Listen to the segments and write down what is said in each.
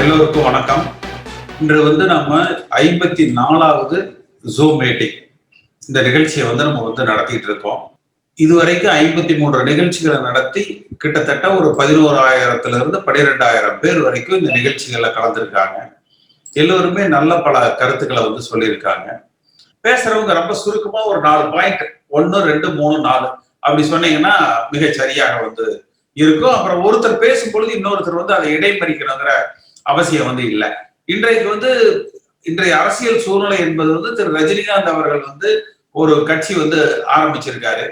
எல்லோருக்கும் வணக்கம். இன்று நம்ம 54வது ஜூம் மீட்டிங் இந்த நிகழ்ச்சியை நம்ம நடத்திட்டு இருக்கோம். இதுவரைக்கும் 53 நிகழ்ச்சிகளை நடத்தி கிட்டத்தட்ட ஒரு 11,000 12,000 பேர் வரைக்கும் இந்த நிகழ்ச்சிகள்ல கலந்துருக்காங்க. எல்லோருமே நல்ல பல கருத்துக்களை சொல்லியிருக்காங்க. பேசுறவங்க ரொம்ப சுருக்கமா ஒரு 4 பாயிண்ட் 1 2 3 4 அப்படி சொன்னீங்கன்னா மிக சரியாக இருக்கும். அப்புறம் ஒருத்தர் பேசும் பொழுது இன்னொருத்தர் அதை இடைமறிக்கணுங்கிற அவசியம் இல்லை. இன்றைக்கு இன்றைய அரசியல் சூழ்நிலை என்பது திரு ரஜினிகாந்த் அவர்கள் ஒரு கட்சி ஆரம்பிச்சிருக்காரு.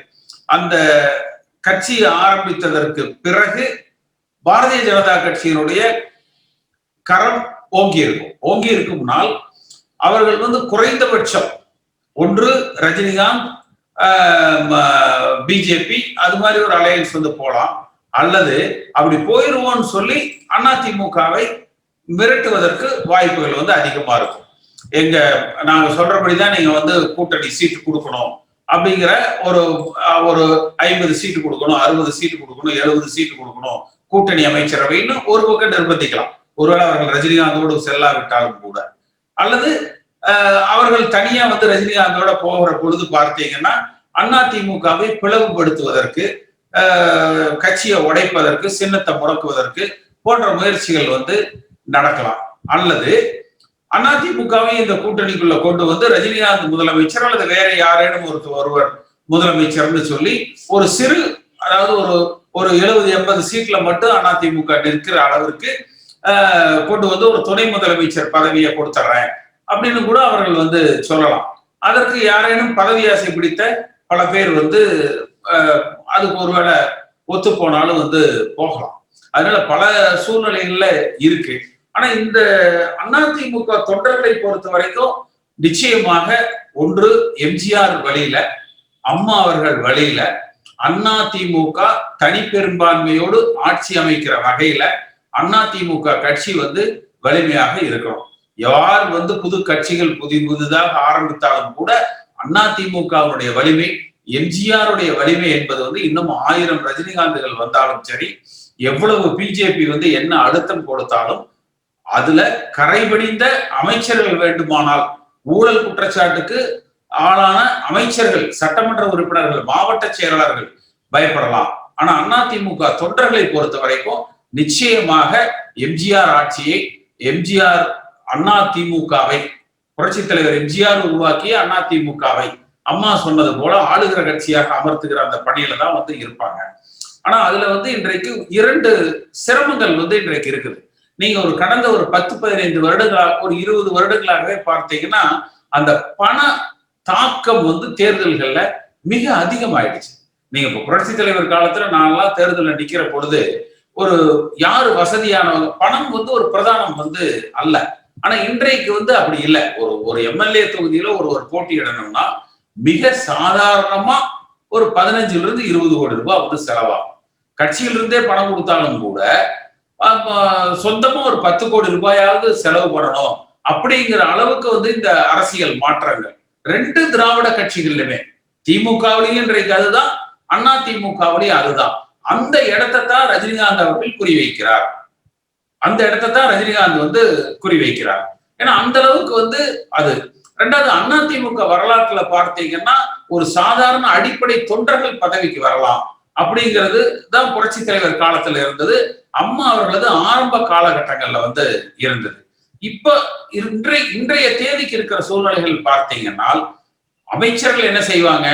அந்த கட்சி ஆரம்பித்ததற்கு பிறகு பாரதிய ஜனதா கட்சியினுடைய கரம் ஓங்கி இருக்கும்னால் அவர்கள் குறைந்தபட்சம் ஒன்று ரஜினிகாந்த், பிஜேபி அது மாதிரி ஒரு அலையன்ஸ் போலாம், அல்லது அப்படி போயிருவோம்னு சொல்லி அதிமுகவை மிரட்டுவதற்கு வாய்ப்புகள் அதிகமா இருக்கும். நாங்க சொல்றபடிதான் நீங்க கூட்டணி சீட்டு கொடுக்கணும் அப்படிங்கிற ஒரு 50 சீட்டு கொடுக்கணும், 60 சீட்டு கொடுக்கணும், 70 சீட்டு கொடுக்கணும், கூட்டணி அமைச்சரவைன்னு ஒரு பக்கம் நிர்பந்திக்கலாம். ஒருவேளை அவர்கள் ரஜினிகாந்தோடு செல்லாவிட்டாலும் கூட, அல்லது அவர்கள் தனியா ரஜினிகாந்தோட போகிற பொழுது பார்த்தீங்கன்னா அதிமுகவை பிளவுபடுத்துவதற்கு, கட்சியை உடைப்பதற்கு, சின்னத்தை முடக்குவதற்கு போன்ற முயற்சிகள் நடக்கலாம். அல்லது அதிமுகவை இந்த கூட்டணிக்குள்ள கொண்டு ரஜினிகாந்த் முதலமைச்சர் அல்லது வேற யாரேனும் ஒருவர் முதலமைச்சர்னு சொல்லி ஒரு சிறு, அதாவது ஒரு 70-80 சீட்ல மட்டும் அதிமுக நிற்கிற அளவிற்கு கொண்டு ஒரு துணை முதலமைச்சர் பதவியை கொடுத்துறேன் அப்படின்னு கூட அவர்கள் சொல்லலாம். அதற்கு யாரேனும் பதவி ஆசை பிடித்த பல பேர் அதுக்கு ஒருவேளை ஒத்து போனாலும் போகலாம். அதனால பல சூழ்நிலைகள்ல இருக்கு. ஆனா இந்த அதிமுக தொண்டர்களை பொறுத்த வரைக்கும் நிச்சயமாக ஒன்று எம்ஜிஆர் வழியில, அம்மா அவர்கள் வழியில அதிமுக தனிப்பெரும்பான்மையோடு ஆட்சி அமைக்கிற வகையில அதிமுக கட்சி வலிமையாக இருக்கணும். யார் புது கட்சிகள் புதிதாக ஆரம்பித்தாலும் கூட அதிமுகவுடைய வலிமை, எம்ஜிஆருடைய வலிமை என்பது இன்னும் 1000 ரஜினிகாந்துகள் வந்தாலும் சரி, எவ்வளவு பிஜேபி என்ன அழுத்தம் கொடுத்தாலும் அதுல கரைபடிந்த அமைச்சர்கள் வேண்டுமானால், ஊழல் குற்றச்சாட்டுக்கு ஆளான அமைச்சர்கள், சட்டமன்ற உறுப்பினர்கள், மாவட்ட செயலாளர்கள் பயப்படலாம். ஆனா அதிமுக தொண்டர்களை பொறுத்த வரைக்கும் நிச்சயமாக எம்ஜிஆர் ஆட்சியை, எம்ஜிஆர் அதிமுகவை, புரட்சி தலைவர் எம்ஜிஆர் உருவாக்கிய அதிமுகவை அம்மா சொன்னது போல ஆளுகிற கட்சியாக அமர்த்துகிற அந்த பணியில தான் இருப்பாங்க. ஆனா அதுல இன்றைக்கு 2 சிரமங்கள் இன்றைக்கு இருக்குது. நீங்க கடந்த 10-15 வருடங்களாக, ஒரு 20 வருடங்களாகவே பார்த்தீங்கன்னா அந்த பண தாக்கம் தேர்தல்கள்ல மிக அதிகமாயிடுச்சு. நீங்க இப்ப புரட்சி தலைவர் காலத்துல நான்லாம் தேர்தலில் நிக்கிற பொழுது ஒரு யாரு வசதியானவங்க, பணம் ஒரு பிரதானம் அல்ல. ஆனா இன்றைக்கு அப்படி இல்லை. ஒரு எம்எல்ஏ தொகுதியில ஒருவர் போட்டியிடணும்னா மிக சாதாரணமா ஒரு 15-20 கோடி ரூபாய் செலவாகும். கட்சியிலிருந்தே பணம் கொடுத்தாலும் கூட சொந்தமா ஒரு 10 கோடி ரூபாயாவது செலவு பண்ணணும் அப்படிங்கிற அளவுக்கு இந்த அரசியல் மாற்றங்கள் 2 திராவிட கட்சிகளிலுமே, திமுகவிலையும் இன்றைக்கு அதுதான், அதிமுகவிலையும் அதுதான். அந்த இடத்தை தான் ரஜினிகாந்த் அவர்கள் குறிவைக்கிறார். அந்த இடத்தை தான் ரஜினிகாந்த் குறிவைக்கிறார். ஏன்னா அந்த அளவுக்கு அது. ரெண்டாவது, அதிமுக வரலாற்றுல பார்த்தீங்கன்னா ஒரு சாதாரண அடிப்படை தொண்டர்கள் பதவிக்கு வரலாம் அப்படிங்கிறது தான் புரட்சி தலைவர் காலத்துல இருந்தது. அம்மா அவர்களது ஆரம்ப காலகட்டங்கள்ல இருந்தது. இப்ப இன்றைய தேதிக்கு இருக்கிற சூழ்நிலைகள் பார்த்தீங்கன்னா அமைச்சர்கள் என்ன செய்வாங்க,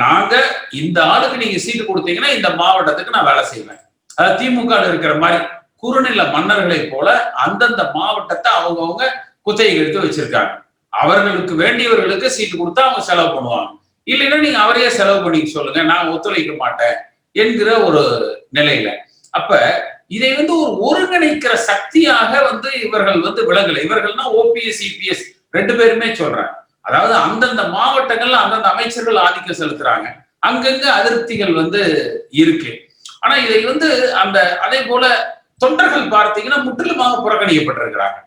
நாங்க இந்த ஆளுக்கு நீங்க சீட்டு கொடுத்தீங்கன்னா இந்த மாவட்டத்துக்கு நான் வேலை செய்வேன். அதாவது திமுக இருக்கிற மாதிரி குறுநில மன்னர்களை போல அந்தந்த மாவட்டத்தை அவங்கவுங்க குத்தகை எடுத்து வச்சிருக்காங்க. அவர்களுக்கு வேண்டியவர்களுக்கு சீட்டு கொடுத்தா அவங்க செலவு பண்ணுவாங்க. இல்லைன்னா நீங்க அவரையே செலவு பண்ணி சொல்லுங்க, நான் ஒத்துழைக்க மாட்டேன் என்கிற ஒரு நிலையில. அப்ப இதை ஒரு ஒருங்கிணைக்கிற சக்தியாக இவர்கள் விலகல. இவர்கள்னா ஓபிஎஸ், இபிஎஸ் 2 பேருமே சொல்றாங்க. அதாவது அந்தந்த மாவட்டங்கள்ல அந்தந்த அமைச்சர்கள் ஆதிக்கம் செலுத்துறாங்க, அங்கங்க அதிருப்திகள் இருக்கு. ஆனா இதை அந்த அதே போல தொண்டர்கள் பார்த்தீங்கன்னா முற்றிலுமாக புறக்கணிக்கப்பட்டிருக்கிறாங்க.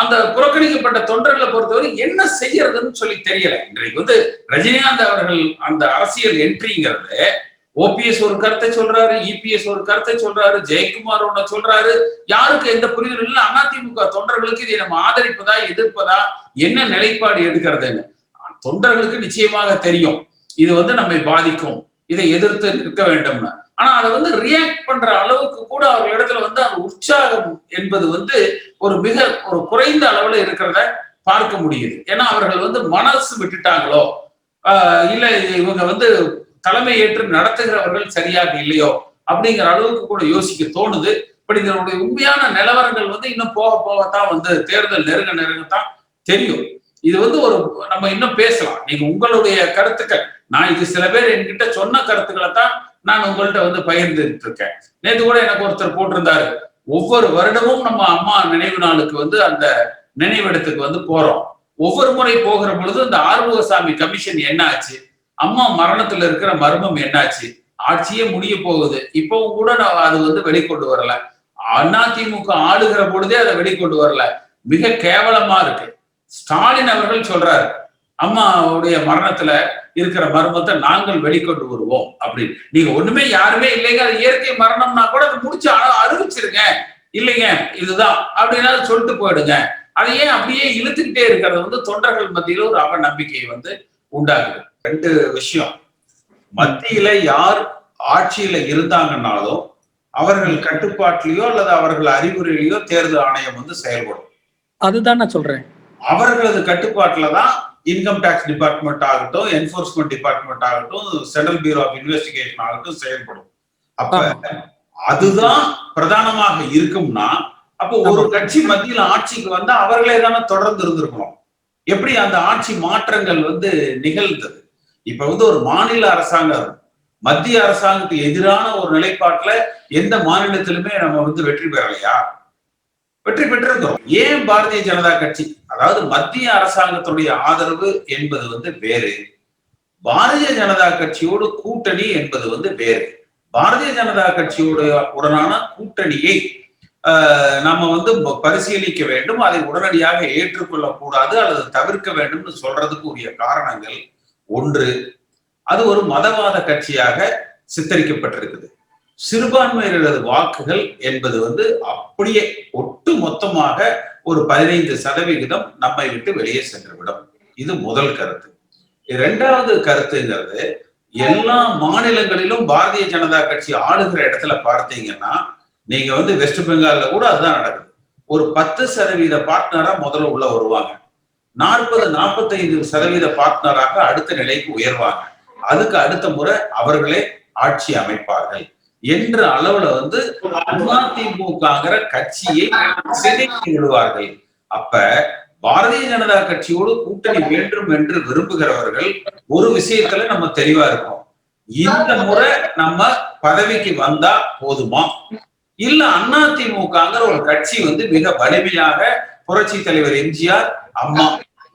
அந்த புறக்கணிக்கப்பட்ட தொண்டர்களை பொறுத்தவரை என்ன செய்யறதுன்னு சொல்லி தெரியல. இன்றைக்கு ரஜினிகாந்த் அவர்கள் அந்த அரசியல் என்ட்ரிங்கிறது ஓபிஎஸ் ஒரு கருத்தை சொல்றாரு, இபிஎஸ் ஒரு கருத்தை சொல்றாரு, ஜெயக்குமார் ஒண்ணு சொல்றாரு. யாருக்கு எந்த புரிதலும் இல்லை. அதிமுக தொண்டர்களுக்கு இதை நம்ம ஆதரிப்பதா எதிர்ப்பதா என்ன நிலைப்பாடு எடுக்கிறதுன்னு தொண்டர்களுக்கு நிச்சயமாக தெரியும். இது நம்மை பாதிக்கும், இதை எதிர்த்து நிற்க வேண்டும்னு. ஆனா அதை ரியாக்ட் பண்ற அளவுக்கு கூட அவர் இடத்துல அந்த உற்சாகம் என்பது ஒரு மிக ஒரு குறைந்த அளவுல இருக்கிறத பார்க்க முடியுது. ஏன்னா அவர்கள் மனசு விட்டுட்டாங்களோ, இல்ல இவங்க தலைமை ஏற்று நடத்துகிறவர்கள் சரியாக இல்லையோ அப்படிங்கிற அளவுக்கு கூட யோசிக்க தோணுது. பட் இதனுடைய உண்மையான நிலவரங்கள் இன்னும் போக போகத்தான் தேர்தல் நெருங்கத்தான் தெரியும். இது ஒரு நம்ம இன்னும் பேசலாம். நீங்க உங்களுடைய கருத்துக்கள், நான் இது சில பேர் என்கிட்ட சொன்ன கருத்துக்களை தான் நான் உங்கள்கிட்ட பகிர்ந்துட்டு இருக்கேன். நேற்று கூட எனக்கு ஒருத்தர் போட்டிருந்தாரு, ஒவ்வொரு வருடமும் நம்ம அம்மா நினைவு நாளுக்கு அந்த நினைவிடத்துக்கு போறோம். ஒவ்வொரு முறை போகிற பொழுது இந்த ஆறுமுகசாமி கமிஷன் என்ன ஆச்சு, அம்மா மரணத்துல இருக்கிற மர்மம் என்னாச்சு, ஆட்சியே முடிய போகுது, இப்பவும் கூட அது வெளிக்கொண்டு வரல. அதிமுக ஆளுகிற பொழுதே அதை வெளிக்கொண்டு வரல. மிக கேவலமா இருக்கு. ஸ்டாலின் அவர்கள் சொல்றாரு, அம்மாவுடைய மரணத்துல இருக்கிற மர்மத்தை நாங்கள் வெளிக்கொண்டு வருவோம் அப்படின்னு. நீங்க ஒண்ணுமே யாருமே இல்லைங்க, அது இயற்கை மரணம்னா கூட அதை முடிச்சு அறிவிச்சிருங்க, இல்லைங்க இதுதான் அப்படின்னா சொல்லிட்டு போயிடுங்க. அதை ஏன் அப்படியே இழுத்துக்கிட்டே இருக்கிறது தொண்டர்கள் மத்தியில ஒரு அவநம்பிக்கையை உண்டாகுது. ரெண்டு விஷயம், மத்தியில யார் ஆட்சியில இருந்தாங்கன்னாலும் அவர்கள் கட்டுப்பாட்டிலேயோ அல்லது அவர்கள் அறிவுரையிலேயோ தேர்தல் ஆணையம் செயல்படும். அதுதான் நான் சொல்றேன். அவர்களது கட்டுப்பாட்டுலதான் இன்கம் டாக்ஸ் டிபார்ட்மெண்ட் ஆகட்டும், என்போர்ஸ்மெண்ட் டிபார்ட்மெண்ட் ஆகட்டும், சென்ட்ரல் பியூரோ ஆஃப் இன்வெஸ்டிகேஷன் ஆகட்டும் செயல்படும். அப்ப அதுதான் பிரதானமாக இருக்கும்னா, அப்போ ஒரு கட்சி மத்தியில் ஆட்சிக்கு வந்தா அவர்களே தானே தொடர்ந்து இருந்திருக்கணும். எப்படி அந்த ஆட்சி மாற்றங்கள் நிகழ்ந்தது? இப்ப ஒரு மாநில அரசாங்கம் மத்திய அரசாங்கத்துக்கு எதிரான ஒரு நிலைப்பாட்டுல எந்த மாநிலத்திலுமே நம்ம வெற்றி பெறலையா? வெற்றி பெற்றிருக்கிறோம். ஏன் பாரதிய ஜனதா கட்சி, அதாவது மத்திய அரசாங்கத்துடைய ஆதரவு என்பது வேறு, பாரதிய ஜனதா கட்சியோடு கூட்டணி என்பது வேறு. பாரதிய ஜனதா கட்சியோட உடனான கூட்டணியை நம்ம பரிசீலிக்க வேண்டும், அதை உடனடியாக ஏற்றுக்கொள்ள கூடாது அல்லது தவிர்க்க வேண்டும் சொல்றதுக்கு உரிய காரணங்கள் ஒன்று, அது ஒரு மதவாத கட்சியாக சித்தரிக்கப்பட்டிருக்குது. சிறுபான்மையினரது வாக்குகள் என்பது அப்படியே ஒட்டு மொத்தமாக ஒரு 15% நம்மை விட்டு வெளியே சென்றுவிடும். இது முதல் கருத்து. இரண்டாவது கருத்துங்கிறது, எல்லா மாநிலங்களிலும் பாரதிய ஜனதா கட்சி ஆளுகிற இடத்துல பார்த்தீங்கன்னா, நீங்க வெஸ்ட் பெங்கால்ல கூட அதுதான் நடக்குது. ஒரு 10% பார்ட்னரா முதல்ல உள்ள வருவாங்க, 40-45% பார்ட்னராக அடுத்த நிலைக்கு உயர்வாங்க, அதுக்கு அடுத்த முறை அவர்களே ஆட்சி அமைப்பார்கள் என்ற அளவுல அதிமுகங்கிற கட்சியை சிதைத்து விடுவார்கள். அப்ப பாரதிய ஜனதா கட்சியோடு கூட்டணி வேண்டும் என்று விரும்புகிறவர்கள் ஒரு விஷயத்துல நம்ம தெளிவா இருக்கோம், இந்த முறை நம்ம பதவிக்கு வந்தா போதுமா, இல்ல அதிமுகங்கிற ஒரு கட்சி மிக வலிமையாக புரட்சி தலைவர் எம்ஜிஆர், அம்மா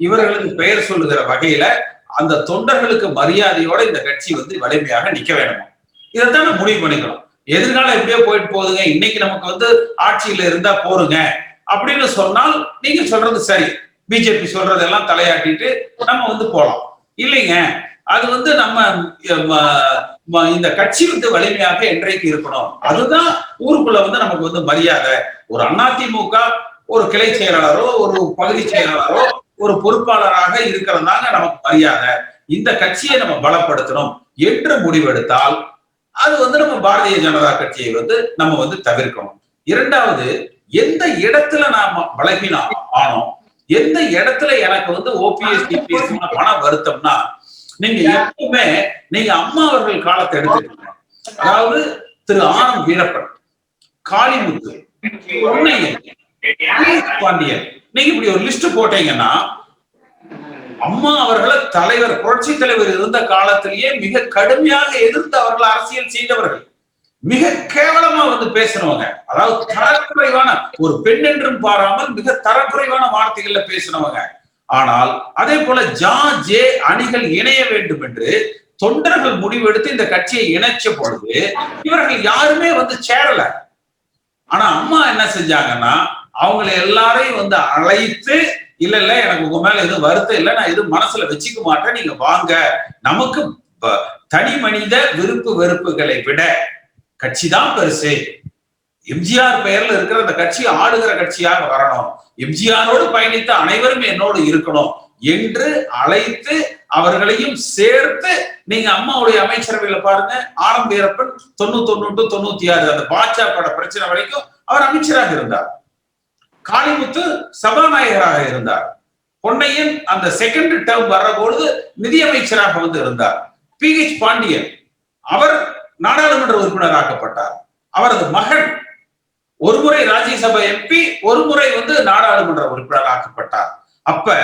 இவர்களுக்கு பெயர் சொல்லுகிற வகையில அந்த தொண்டர்களுக்கு மரியாதையோட இந்த கட்சி வலிமையாக நிக்க வேணுமா? இதைத்தான் நம்ம முடிவு பண்ணிக்கணும். எதிர்காலம் எப்படியோ போயிட்டு போகுதுங்க, இன்னைக்கு நமக்கு ஆட்சியில இருந்தா போருங்க அப்படின்னு சொன்னால் நீங்க சொல்றது சரி, பிஜேபி சொல்றதெல்லாம் தலையாட்டிட்டு நம்ம போலாம். இல்லைங்க, அது நம்ம இந்த கட்சி வலிமையாக என்றைக்கு இருக்கணும், அதுதான் ஊருக்குள்ள நமக்கு மரியாதை. ஒரு அதிமுக ஒரு கிளை செயலாளரோ ஒரு பகுதி செயலாளரோ ஒரு பொறுப்பாளராக இருக்கிறதாங்க நமக்கு மரியாதை. இந்த கட்சியை நம்ம பலப்படுத்தணும் என்று முடிவெடுத்தால் அது நம்ம பாரதிய ஜனதா கட்சியை நம்ம தவிர்க்கணும். இரண்டாவது, எந்த இடத்துல நாம பலகீனா ஆனோம், எந்த இடத்துல எனக்கு ஓபிஎஸ் மன வருத்தம்னா, நீங்க எப்பவுமே நீங்க அம்மா அவர்கள் காலத்தை எடுத்துக்கீங்க, அதாவது திரு ஆனந்த் வீரப்பன், காளிமுத்து, பாண்டியன், நீங்க இப்படி ஒரு லிஸ்ட் போட்டீங்கன்னா, அம்மா அவர்களை தலைவர் புரட்சி தலைவர் இருந்த காலத்திலேயே மிக கடுமையாக எதிர்த்து அவர்கள் அரசியல் செய்தவர்கள், மிக கேவலமா பேசினவங்க, அதாவது தரக்குறைவான ஒரு பெண் என்றும் பாராமல் மிக தரக்குறைவான வார்த்தைகள்ல பேசினவங்க. ஆனால் அதே போல ஜே அணிகள் இணைய வேண்டும் என்று தொண்டர்கள் முடிவெடுத்து இந்த கட்சியை இணைச்ச பொழுது இவர்கள் யாருமே சேரல. ஆனா அம்மா என்ன செஞ்சாங்கன்னா, அவங்களை எல்லாரையும் அழைத்து, இல்ல எனக்கு உங்க மேல எதுவும் வருத்தம் இல்லை, நான் எதுவும் மனசுல வச்சுக்க மாட்டேன், நீங்க வாங்க, நமக்கு தனி மனித விருப்பு வெறுப்புகளை விட கட்சி தான் பெருசு. எம்ஜிஆர் பெயர்ல இருக்கிற அந்த கட்சி ஆளுகிற கட்சியாக வரணும், எம்ஜிஆரோடு பயணித்த அனைவரும் என்னோடு இருக்கணும் என்று அழைத்து அவர்களையும் சேர்த்து, நீங்க அம்மாவுடைய அமைச்சரவையில பாருங்க, ஆர்.எம். வீரப்பன் 91 to 96 அந்த பாஜக பட பிரச்சனை வரைக்கும் அவர் அமைச்சராக இருந்தார். காளிமுத்து சபாநாயகராக இருந்தார். பொன்னையன் அந்த செகண்ட் டேர்ம் வர்ற பொழுது நிதியமைச்சராக வந்து இருந்தார். PH பாண்டியன் அவர் நாடாளுமன்ற உறுப்பினராக்கப்பட்டார். அவரது மகன் ஒருமுறை ராஜ்யசபா MP, ஒருமுறை வந்து நாடாளுமன்ற உறுப்பினராக்கப்பட்டார். அப்ப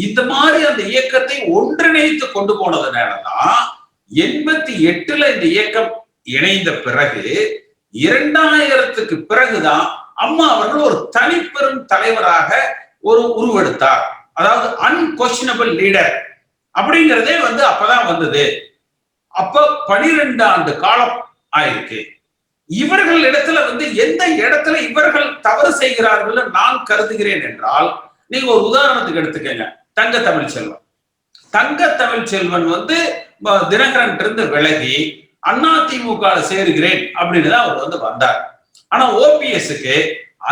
இந்த மாதிரி அந்த இயக்கத்தை ஒன்றிணைத்து கொண்டு போனதுனாலதான் 88ல இந்த இயக்கம் இணைந்த பிறகு 2000க்கு பிறகுதான் அம்மா அவர்கள் ஒரு தனிப்பெரும் தலைவராக ஒரு உருவெடுத்தார். அதாவது அன்கொஸ்டினபிள் லீடர் அப்படிங்கிறதே வந்து அப்பதான் வந்தது. அப்ப 12 ஆண்டு காலம் ஆயிருக்கு. இவர்கள் இடத்துல வந்து எந்த இடத்துல இவர்கள் தவறு செய்கிறார்கள் நான் கருதுகிறேன் என்றால், நீங்க ஒரு உதாரணத்துக்கு எடுத்துக்கங்க, தங்க தமிழ்ச்செல்வன். தங்க தமிழ்ச்செல்வன் வந்து தினகரன் இருந்து விலகி அதிமுக சேருகிறேன் அப்படின்னு தான் அவர் வந்து வந்தார். ஆனா OPSக்கு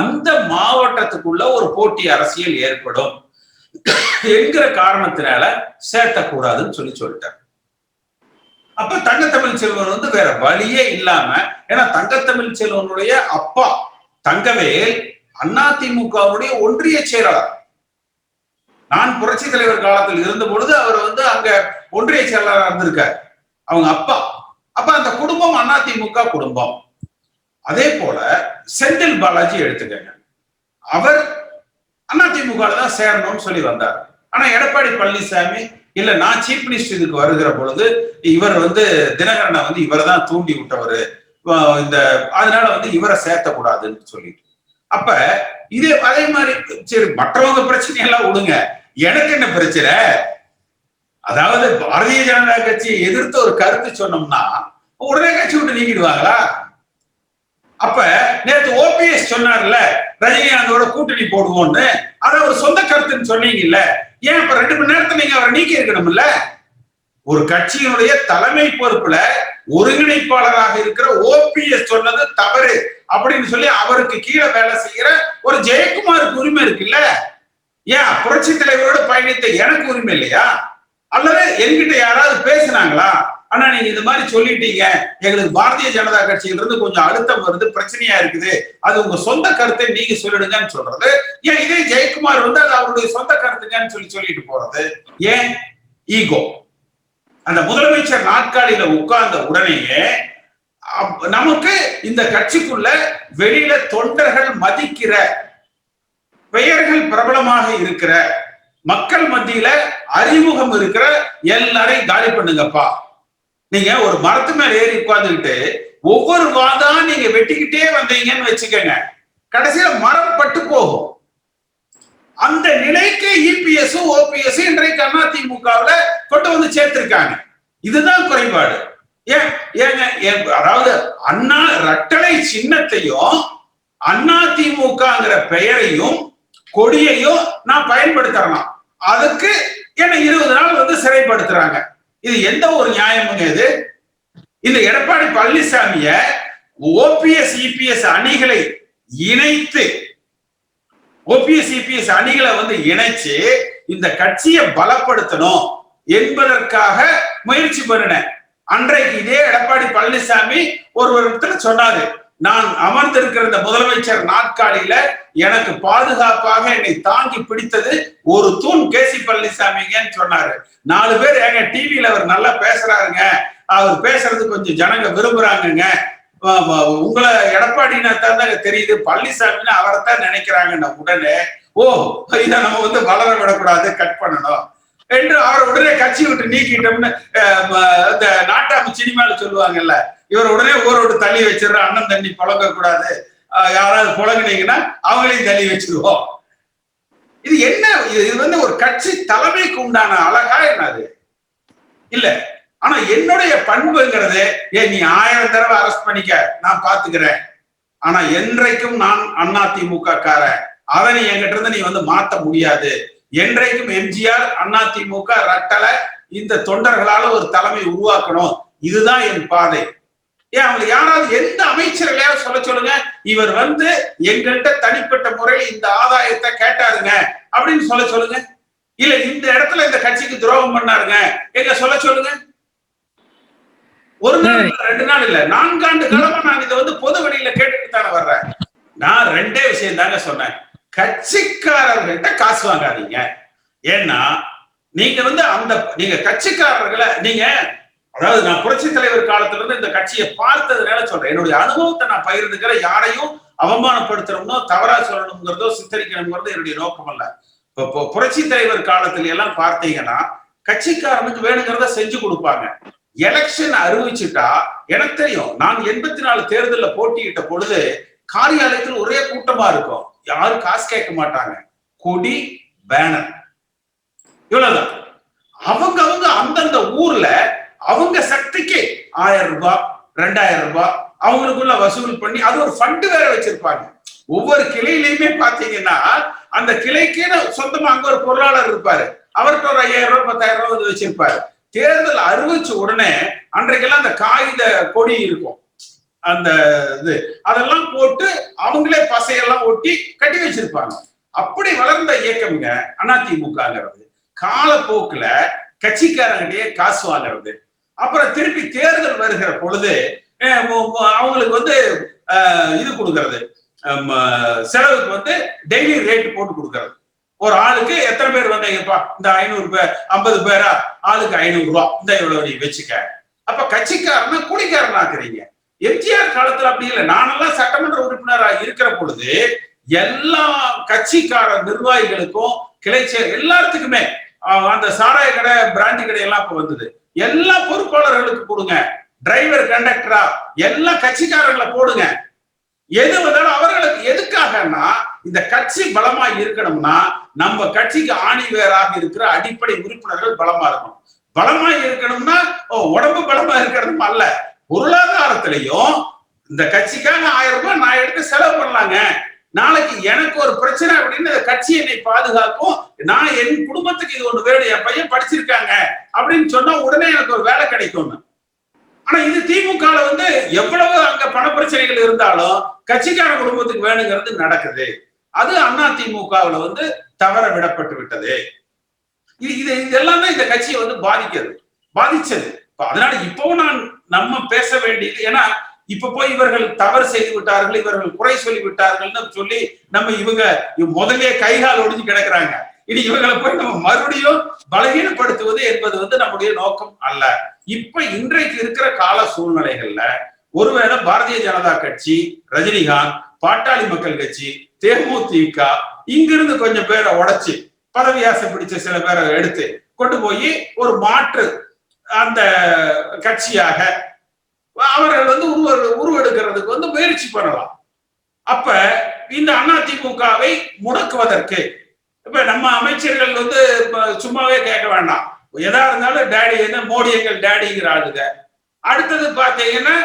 அந்த மாவட்டத்துக்குள்ள ஒரு போட்டி அரசியல் ஏற்படும் என்கிற காரணத்தினால சேர்த்தக்கூடாதுன்னு சொல்லிட்டார். அப்ப தங்க தமிழ்ச்செல்வன் வந்து வேற வழியே இல்லாம, ஏன்னா தங்க தமிழ்ச்செல்வனுடைய அப்பா தங்கவேல் அதிமுகவுடைய ஒன்றிய செயலாளர். நான் புரட்சி தலைவர் காலத்தில் இருந்த பொழுது அவர் வந்து அங்க ஒன்றிய செயலாளராக இருந்திருக்காரு, அவங்க அப்பா. அப்ப அந்த குடும்பம் அதிமுக குடும்பம். அதே போல செந்தில் பாலாஜி எடுத்துக்கங்க, அவர் அதிமுக தான் சேரணும்னு சொல்லி வந்தார். ஆனா எடப்பாடி பழனிசாமி இல்ல, நான் சீஃப் மினிஸ்டர் இதுக்கு வருகிற பொழுது இவர் வந்து தினகரனை வந்து இவரை தான் தூண்டி விட்டவர், இந்த அதனால வந்து இவரை சேர்த்தக்கூடாதுன்னு சொல்லிட்டு. அப்ப இதே அதே மாதிரி சரி, மற்றவங்க பிரச்சனையெல்லாம் விடுங்க, எனக்கு என்ன பிரச்சனை? அதாவது பாரதிய ஜனதா கட்சியை எதிர்த்து ஒரு கருத்து சொன்னோம்னா உடனே கட்சி விட்டு நீக்கிடுவாங்களா? அப்ப நேற்று OPS சொன்னார்ல ரஜினிகாந்தோட கூட்டணி போடுவோம்னு, அதை ஒரு சொந்த கருத்துன்னு சொன்னீங்கல்ல, ஏன் இப்ப 2 மணி நேரத்துல நீங்க அவரை நீக்கி இருக்கணும்ல? ஒரு கட்சியினுடைய தலைமை பொறுப்புல ஒருங்கிணைப்பாளராக இருக்கிற OPS சொன்னது தவறு அப்படின்னு சொல்லி அவருக்கு கீழே வேலை செய்யற ஒரு ஜெயக்குமாருக்கு உரிமை இருக்குல்ல? ஏன் புரட்சி தலைவரோட பயணித்த எனக்கு உரிமை இல்லையா? அல்லது என்கிட்ட யாராவது பேசினாங்களா, ஆனா நீங்க இந்த மாதிரி சொல்லிட்டீங்க, எங்களுக்கு பாரதிய ஜனதா கட்சியில இருந்து கொஞ்சம் அழுத்தம் வருது, பிரச்சனையா இருக்குது, அது உங்க சொந்த கருத்தை நீங்க சொல்லிடுங்கன்னு சொல்றது? ஏன் இதே ஜெயக்குமார் வந்து அது அவருடைய சொந்த கருத்துங்கன்னு சொல்லிட்டு போறது? ஏன் ஈகோ? அந்த முதலமைச்சர் நாற்காலியில உட்கார்ந்த உடனேயே நமக்கு இந்த கட்சிக்குள்ள வெளியில தொண்டர்கள் மதிக்கிற, பெயர்கள் பிரபலமாக இருக்கிற, மக்கள் மத்தியில அறிமுகம் இருக்கிற எல்லாரையும் காலி பண்ணுங்கப்பா. நீங்க ஒரு மரத்து மேல ஏறி உட்கார்ந்துக்கிட்டு ஒவ்வொரு வாதம் நீங்க வெட்டிக்கிட்டே வந்தீங்கன்னு வச்சுக்கோங்க, கடைசியில மரம் பட்டு போகும். அந்த நிலைக்கு EPS OPS இன்றைக்கு அதிமுகவுல கொண்டு வந்து சேர்த்திருக்காங்க. இதுதான் குறைபாடு. ஏங்க அதாவது அண்ணா இரட்டலை சின்னத்தையும் அதிமுகங்கிற பெயரையும் கொடியையும் நான் பயன்படுத்தலாம், அதுக்கு என்ன 20 நாள் வந்து சிறைப்படுத்துறாங்க. இது எந்த ஒரு நியாயமுங்க? இது இந்த எடப்பாடி பழனிசாமிய OPS EPS அணிகளை இணைத்து, OPS EPS அணிகளை வந்து இணைச்சு இந்த கட்சியை பலப்படுத்தணும் என்பதற்காக முயற்சி பண்ணினேன். அன்றைக்கு இதே எடப்பாடி பழனிசாமி ஒரு இடத்துல சொன்னாரு, நான் அமர்ந்திருக்கிற இந்த முதலமைச்சர் நாற்காலியில எனக்கு பாதுகாப்பாக என்னை தாங்கி பிடித்தது ஒரு தூண் KC பழனிசாமிங்கன்னு சொன்னாரு. 4 பேர் எங்க டிவியில அவர் நல்லா பேசுறாருங்க, அவர் பேசுறது கொஞ்சம் ஜனங்க விரும்புறாங்கங்க, உங்களை எடப்பாடினா தான் தெரியுது, பழனிசாமின்னு அவரைத்தான் நினைக்கிறாங்க. உடனே ஓ, இதை நம்ம வந்து வளர விடக்கூடாது, கட் பண்ணணும் என்று அவரை உடனே கட்சி விட்டு நீக்கிட்டோம்னு இந்த நாட்டாம சினிமால சொல்லுவாங்கல்ல, இவர் உடனே ஊரோடு தள்ளி வச்சிடற, அண்ணன் தண்ணி புழங்க கூடாது, யாராவது புழங்கினீங்கன்னா அவங்களையும் தள்ளி வச்சிருவோம். இது என்ன? இது வந்து ஒரு கட்சி தலைமைக்கு உண்டான அழகா என்னது? இல்ல. ஆனா என்னுடைய பண்புங்கிறது, நீ 1000 தடவை அரெஸ்ட் பண்ணிக்க, நான் பாத்துக்கிறேன், ஆனா என்றைக்கும் நான் அதிமுக காரன், அதை நீ என்கிட்ட இருந்து நீ வந்து மாத்த முடியாது. என்றைக்கும் எம்ஜிஆர் அதிமுக ரட்டலை இந்த தொண்டர்களால ஒரு தலைமை உருவாக்கணும், இதுதான் என் பாதை. ஏன் அவங்க யாராவது எந்த அமைச்சர்களையாவது சொல்ல சொல்லுங்க, இவர் எங்கள்கிட்ட தனிப்பட்ட முறையில் இந்த ஆதாயத்தை கேட்டாருங்க அப்படின்னு சொல்ல சொல்லுங்க. இல்ல இந்த இடத்துல இந்த கட்சிக்கு துரோகம் பண்ணாருங்க எங்க சொல்ல சொல்லுங்க. ஒரு நாள் இல்ல, 2 நாள் இல்ல, 4 ஆண்டு காலமா நான் இதை பொது வெளியில கேட்டுட்டு தானே வர்றேன். நான் 2 விஷயம் தாங்க சொன்னேன். கட்சிக்காரர்கள்ட்ட காசு வாங்காதீங்க. ஏன்னா நீங்க நீங்க கட்சிக்காரர்களை அதாவது நான் புரட்சி தலைவர் காலத்துல இருந்து இந்த கட்சியை பார்த்ததுனால சொல்றேன். என்னுடைய அனுபவத்தை நான் பகிர்ந்துக்கிற, யாரையும் அவமானப்படுத்தணும்னோ தவறா சொல்லணுங்கிறதோ சித்தரிக்கணுங்கிறதோ என்னுடைய நோக்கம் அல்ல. இப்போ புரட்சி தலைவர் காலத்துல எல்லாம் பார்த்தீங்கன்னா கட்சிக்காரனுக்கு வேணுங்கிறத செஞ்சு கொடுப்பாங்க. எலெக்ஷன் அறிவிச்சுட்டா எனக்கு தெரியும், நான் 84 தேர்தலில் போட்டியிட்ட பொழுது காரியாலயத்தில் ஒரே கூட்டமா இருக்கும், யாரும் காசு கேட்க மாட்டாங்க, கொடி பேனர் இவ்வளவுதான். அவங்க அந்தந்த ஊர்ல அவங்க சக்திக்கு 1000 ரூபாய் 2000 ரூபாய் அவங்களுக்குள்ள வசூல் பண்ணி அது ஒரு ஃபண்ட் வேற வச்சிருப்பாங்க. ஒவ்வொரு கிளையிலையுமே பாத்தீங்கன்னா அந்த கிளைக்கு சொந்தமா அங்க ஒரு பொருளாளர் இருப்பாரு, அவர்கிட்ட ஒரு 5000 ரூபாய் 10,000 ரூபாய் வச்சிருப்பாரு. தேர்தல் அறிவிச்ச உடனே அன்றைக்கெல்லாம் அந்த காகித கொடி இருக்கும், அந்த அதெல்லாம் போட்டு அவங்களே பசையெல்லாம் ஒட்டி கட்டி வச்சிருப்பாங்க. அப்படி வளர்ந்த இயக்கம்ங்க அதிமுகங்கிறது. காலப்போக்குல கட்சிக்காரங்கிட்டே காசு வாங்குறது, அப்புறம் திருப்பி தேர்தல் வருகிற பொழுது அவங்களுக்கு இது கொடுக்கறது, செலவுக்கு டெய்லி ரேட் போட்டு கொடுக்கறது. ஒரு ஆளுக்கு எத்தனை பேர் வந்தீங்கப்பா, இந்த 500 பேர் 50 பேரா, ஆளுக்கு 500 ரூபாய், இந்த இவ்வளவு நீ வச்சுக்க. அப்ப கட்சிக்காரனா குடிக்காரனா ஆக்குறீங்க. எம்ஜிஆர் காலத்துல அப்படி இல்லை. நானெல்லாம் சட்டமன்ற உறுப்பினரா இருக்கிற பொழுது எல்லா கட்சிக்கார நிர்வாகிகளுக்கும் கிளை எல்லாத்துக்குமே அந்த சாராய கடை பிராண்டி கடை எல்லாம் இப்ப வந்தது, எல்லா பொறுப்பாளர்களுக்கு கொடுங்க, டிரைவர் கண்டக்டரா எல்லாம் கட்சிக்காரர்களை போடுங்க. எது வந்தாலும் அவர்களுக்கு எதுக்காகனா இந்த கட்சி பலமா இருக்கணும்னா நம்ம கட்சிக்கு ஆணிவேராக இருக்கிற அடிப்படை உறுப்பினர்கள் பலமா இருக்கணும். பலமா இருக்கணும்னா உடம்பு பலமா இருக்கிறதும் அல்ல, பொருளாதாரத்திலையும் இந்த கட்சிக்காக 1000 ரூபாய் நான் எடுத்து செலவு பண்ணலாங்க. நாளைக்கு எனக்கு ஒரு பிரச்சனை அப்படின்னு கட்சி என்னை பாதுகாக்கும், நான் என் குடும்பத்துக்கு இது ஒண்ணு வேணும், என் பையன் படிச்சிருக்காங்க அப்படின்னு சொன்னா உடனே எனக்கு ஒரு வேலை கிடைக்கும். ஆனா இது திமுக எவ்வளவு அங்க பண பிரச்சனைகள் இருந்தாலும் கட்சிக்கார குடும்பத்துக்கு வேணுங்கிறது நடக்குது. அது அதிமுகவுல தவற விடப்பட்டு விட்டது. இதெல்லாம் தான் இந்த கட்சியை பாதிச்சது. அதனால இப்பவும் நம்ம பேச வேண்டியது, ஏன்னா இப்ப போய் இவர்கள் தவறு செய்து விட்டார்கள், இவர்கள் குறை சொல்லி விட்டார்கள்னு சொல்லி நம்ம இவங்க முதலே கைகால் ஒடிஞ்சு கிடக்குறாங்க. இனி இவங்களை போய் நம்ம மறுபடியும் பலகீனப்படுத்துவது என்பது நம்முடைய நோக்கம் அல்ல. இப்ப இன்றைக்கு இருக்கிற கால சூழ்நிலைகள்ல ஒருவேளை பாரதிய ஜனதா கட்சி, ரஜினிகாந்த், பாட்டாளி மக்கள் கட்சி, தேமுதிக இங்கிருந்து கொஞ்சம் பேரை உடைச்சு பதவியாசை பிடிச்ச சில பேரை எடுத்து கொண்டு போய் ஒரு மாற்று அந்த கட்சியாக அவர்கள் உருவெடுக்கிறதுக்கு முயற்சி பண்ணலாம். அப்ப இந்த அதிமுகவை முடக்குவதற்கு இப்ப நம்ம அமைச்சர்கள் சும்மாவே கேட்க வேண்டாம், எதா இருந்தாலும் டேடி என்ன மோடி எங்கள் டேடிங்கிற ஆளுங்க. அடுத்தது பாத்தீங்கன்னா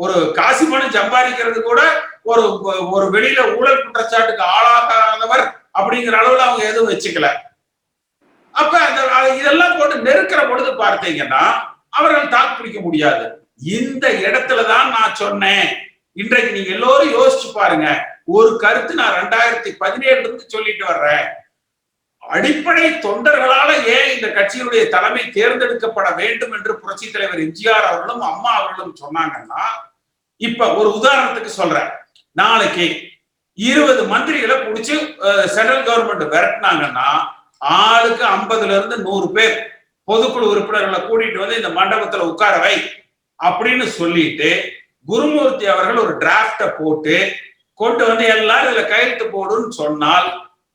ஒரு காசு பணம் சம்பாதிக்கிறது கூட ஒரு வெளியில ஊழல் குற்றச்சாட்டுக்கு ஆளாகாதவர் அப்படிங்கிற அளவுல அவங்க எதுவும் வச்சுக்கல. அப்ப இதெல்லாம் போட்டு நெருக்கிற பொழுது பார்த்தீங்கன்னா அவர்கள் தாக்கு பிடிக்க முடியாது. இந்த இடத்துலதான் நான் சொன்னேன், இன்றைக்கு நீங்க எல்லோரும் யோசிச்சு பாருங்க. ஒரு கருத்து நான் 2017 இருந்து சொல்லிட்டு வர்றேன். அடிப்படை தொண்டர்களால ஏன் இந்த கட்சியினுடைய தலைமை தேர்ந்தெடுக்கப்பட வேண்டும் என்று புரட்சி தலைவர் எம்ஜிஆர் அவர்களும் அம்மா அவர்களும் சொன்னாங்கன்னா, இப்ப ஒரு உதாரணத்துக்கு சொல்றேன், நாளைக்கு 20 மந்திரிகளை பிடிச்சு சென்ட்ரல் கவர்மெண்ட் விரட்டினாங்கன்னா ஆளுக்கு 50ல இருந்து 100 பேர் பொதுக்குழு உறுப்பினர்களை கூட்டிட்டு இந்த மண்டபத்துல உட்கார வை அப்படின்னு சொல்லிட்டு குருமூர்த்தி அவர்கள் ஒரு டிராப்ட போட்டு கொண்டு எல்லாரும் இதுல கையெழுத்து போடுன்னு சொன்னால்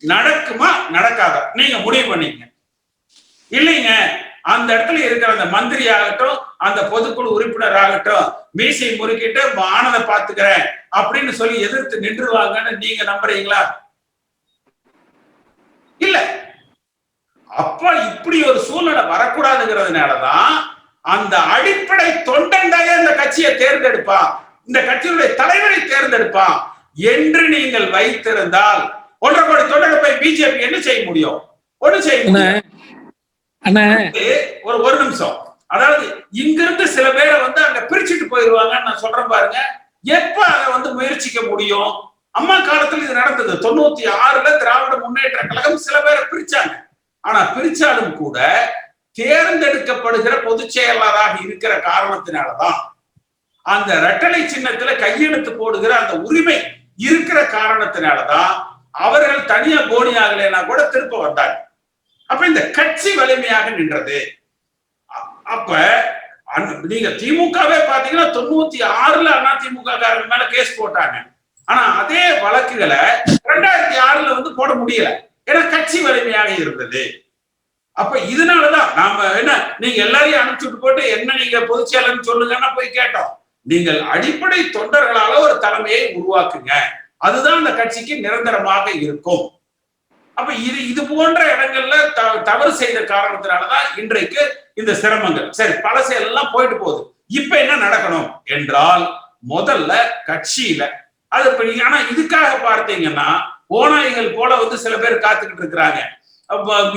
நடக்குமா நடக்காதா நீங்க முடிவு பண்ணீங்க. இல்லைங்க, அந்த இடத்துல இருக்கிற அந்த மந்திரி ஆகட்டும், அந்த பொதுக்குழு உறுப்பினர் ஆகட்டும், மீசை முறுக்கிட்டு ஆனதை பாத்துக்கிறேன் அப்படின்னு சொல்லி எதிர்த்து நின்றுவாங்கன்னு நீங்க நம்புறீங்களா? இல்ல. அப்ப இப்படி ஒரு சூழ்நிலை வரக்கூடாதுங்கிறதுனாலதான் அந்த அடிப்படை தொண்டன்டாக இந்த கட்சியை தேர்ந்தெடுப்பான், இந்த கட்சியுடைய தலைவரை தேர்ந்தெடுப்பான் என்று நீங்கள் வைத்திருந்தால் 1.5 கோடி தொண்டர்கள் போய் பிஜேபி என்ன செய்ய முடியும்? ஒண்ணு செய்ய முடியும். ஒரு நிமிஷம். அதாவது இங்கிருந்து சில பேரை வந்து அங்க பிரிச்சுட்டு போயிருவாங்கன்னு நான் சொல்றேன் பாருங்க. எப்ப அதை வந்து முயற்சிக்க முடியும்? அம்மா காலத்துல இது நடந்தது. 96ல திராவிட முன்னேற்ற கழகம் சில பேரை பிரிச்சாங்க. ஆனா பிரிச்சாலும் கூட தேர்ந்தெடுக்கப்படுகிற பொதுச் செயலாளராக இருக்கிற காரணத்தினாலதான், அந்த இரட்டலை சின்னத்துல கையெழுத்து போடுகிற அந்த உரிமை இருக்கிற காரணத்தினாலதான் அவர்கள் தனியா போனி ஆகலைன்னா கூட திருப்ப வந்தாங்க. அப்ப இந்த கட்சி வலிமையாக நின்றது. அப்ப நீங்க திமுகவே பாத்தீங்கன்னா 96ல அதிமுக காரங்க மேல கேஸ் போட்டாங்க. ஆனா அதே வழக்குகளை 2006ல வந்து போட முடியல. ஏன்னா கட்சி வலிமையாக இருந்தது. அப்ப இதனாலதான் நாம என்ன, நீங்க எல்லாரையும் அனுப்பிச்சுட்டு போட்டு என்ன நீங்க பொதுச் செயலர்னு சொல்லுங்கன்னா போய் கேட்டோம். நீங்கள் அடிப்படை தொண்டர்களால ஒரு தலைமையை உருவாக்குங்க, அதுதான் அந்த கட்சிக்கு நிரந்தரமாக இருக்கும். அப்ப இது போன்ற இடங்கள்ல தவறு செய்த காரணத்தினாலதான் இன்றைக்கு இந்த சிரமங்கள். சரி, பல செயலெல்லாம் போயிட்டு போகுது. இப்ப என்ன நடக்கணும் என்றால், முதல்ல கட்சியில அது. ஆனா இதுக்காக பார்த்தீங்கன்னா ஓநாய்கள் போல வந்து சில பேர் காத்துக்கிட்டு இருக்கிறாங்க.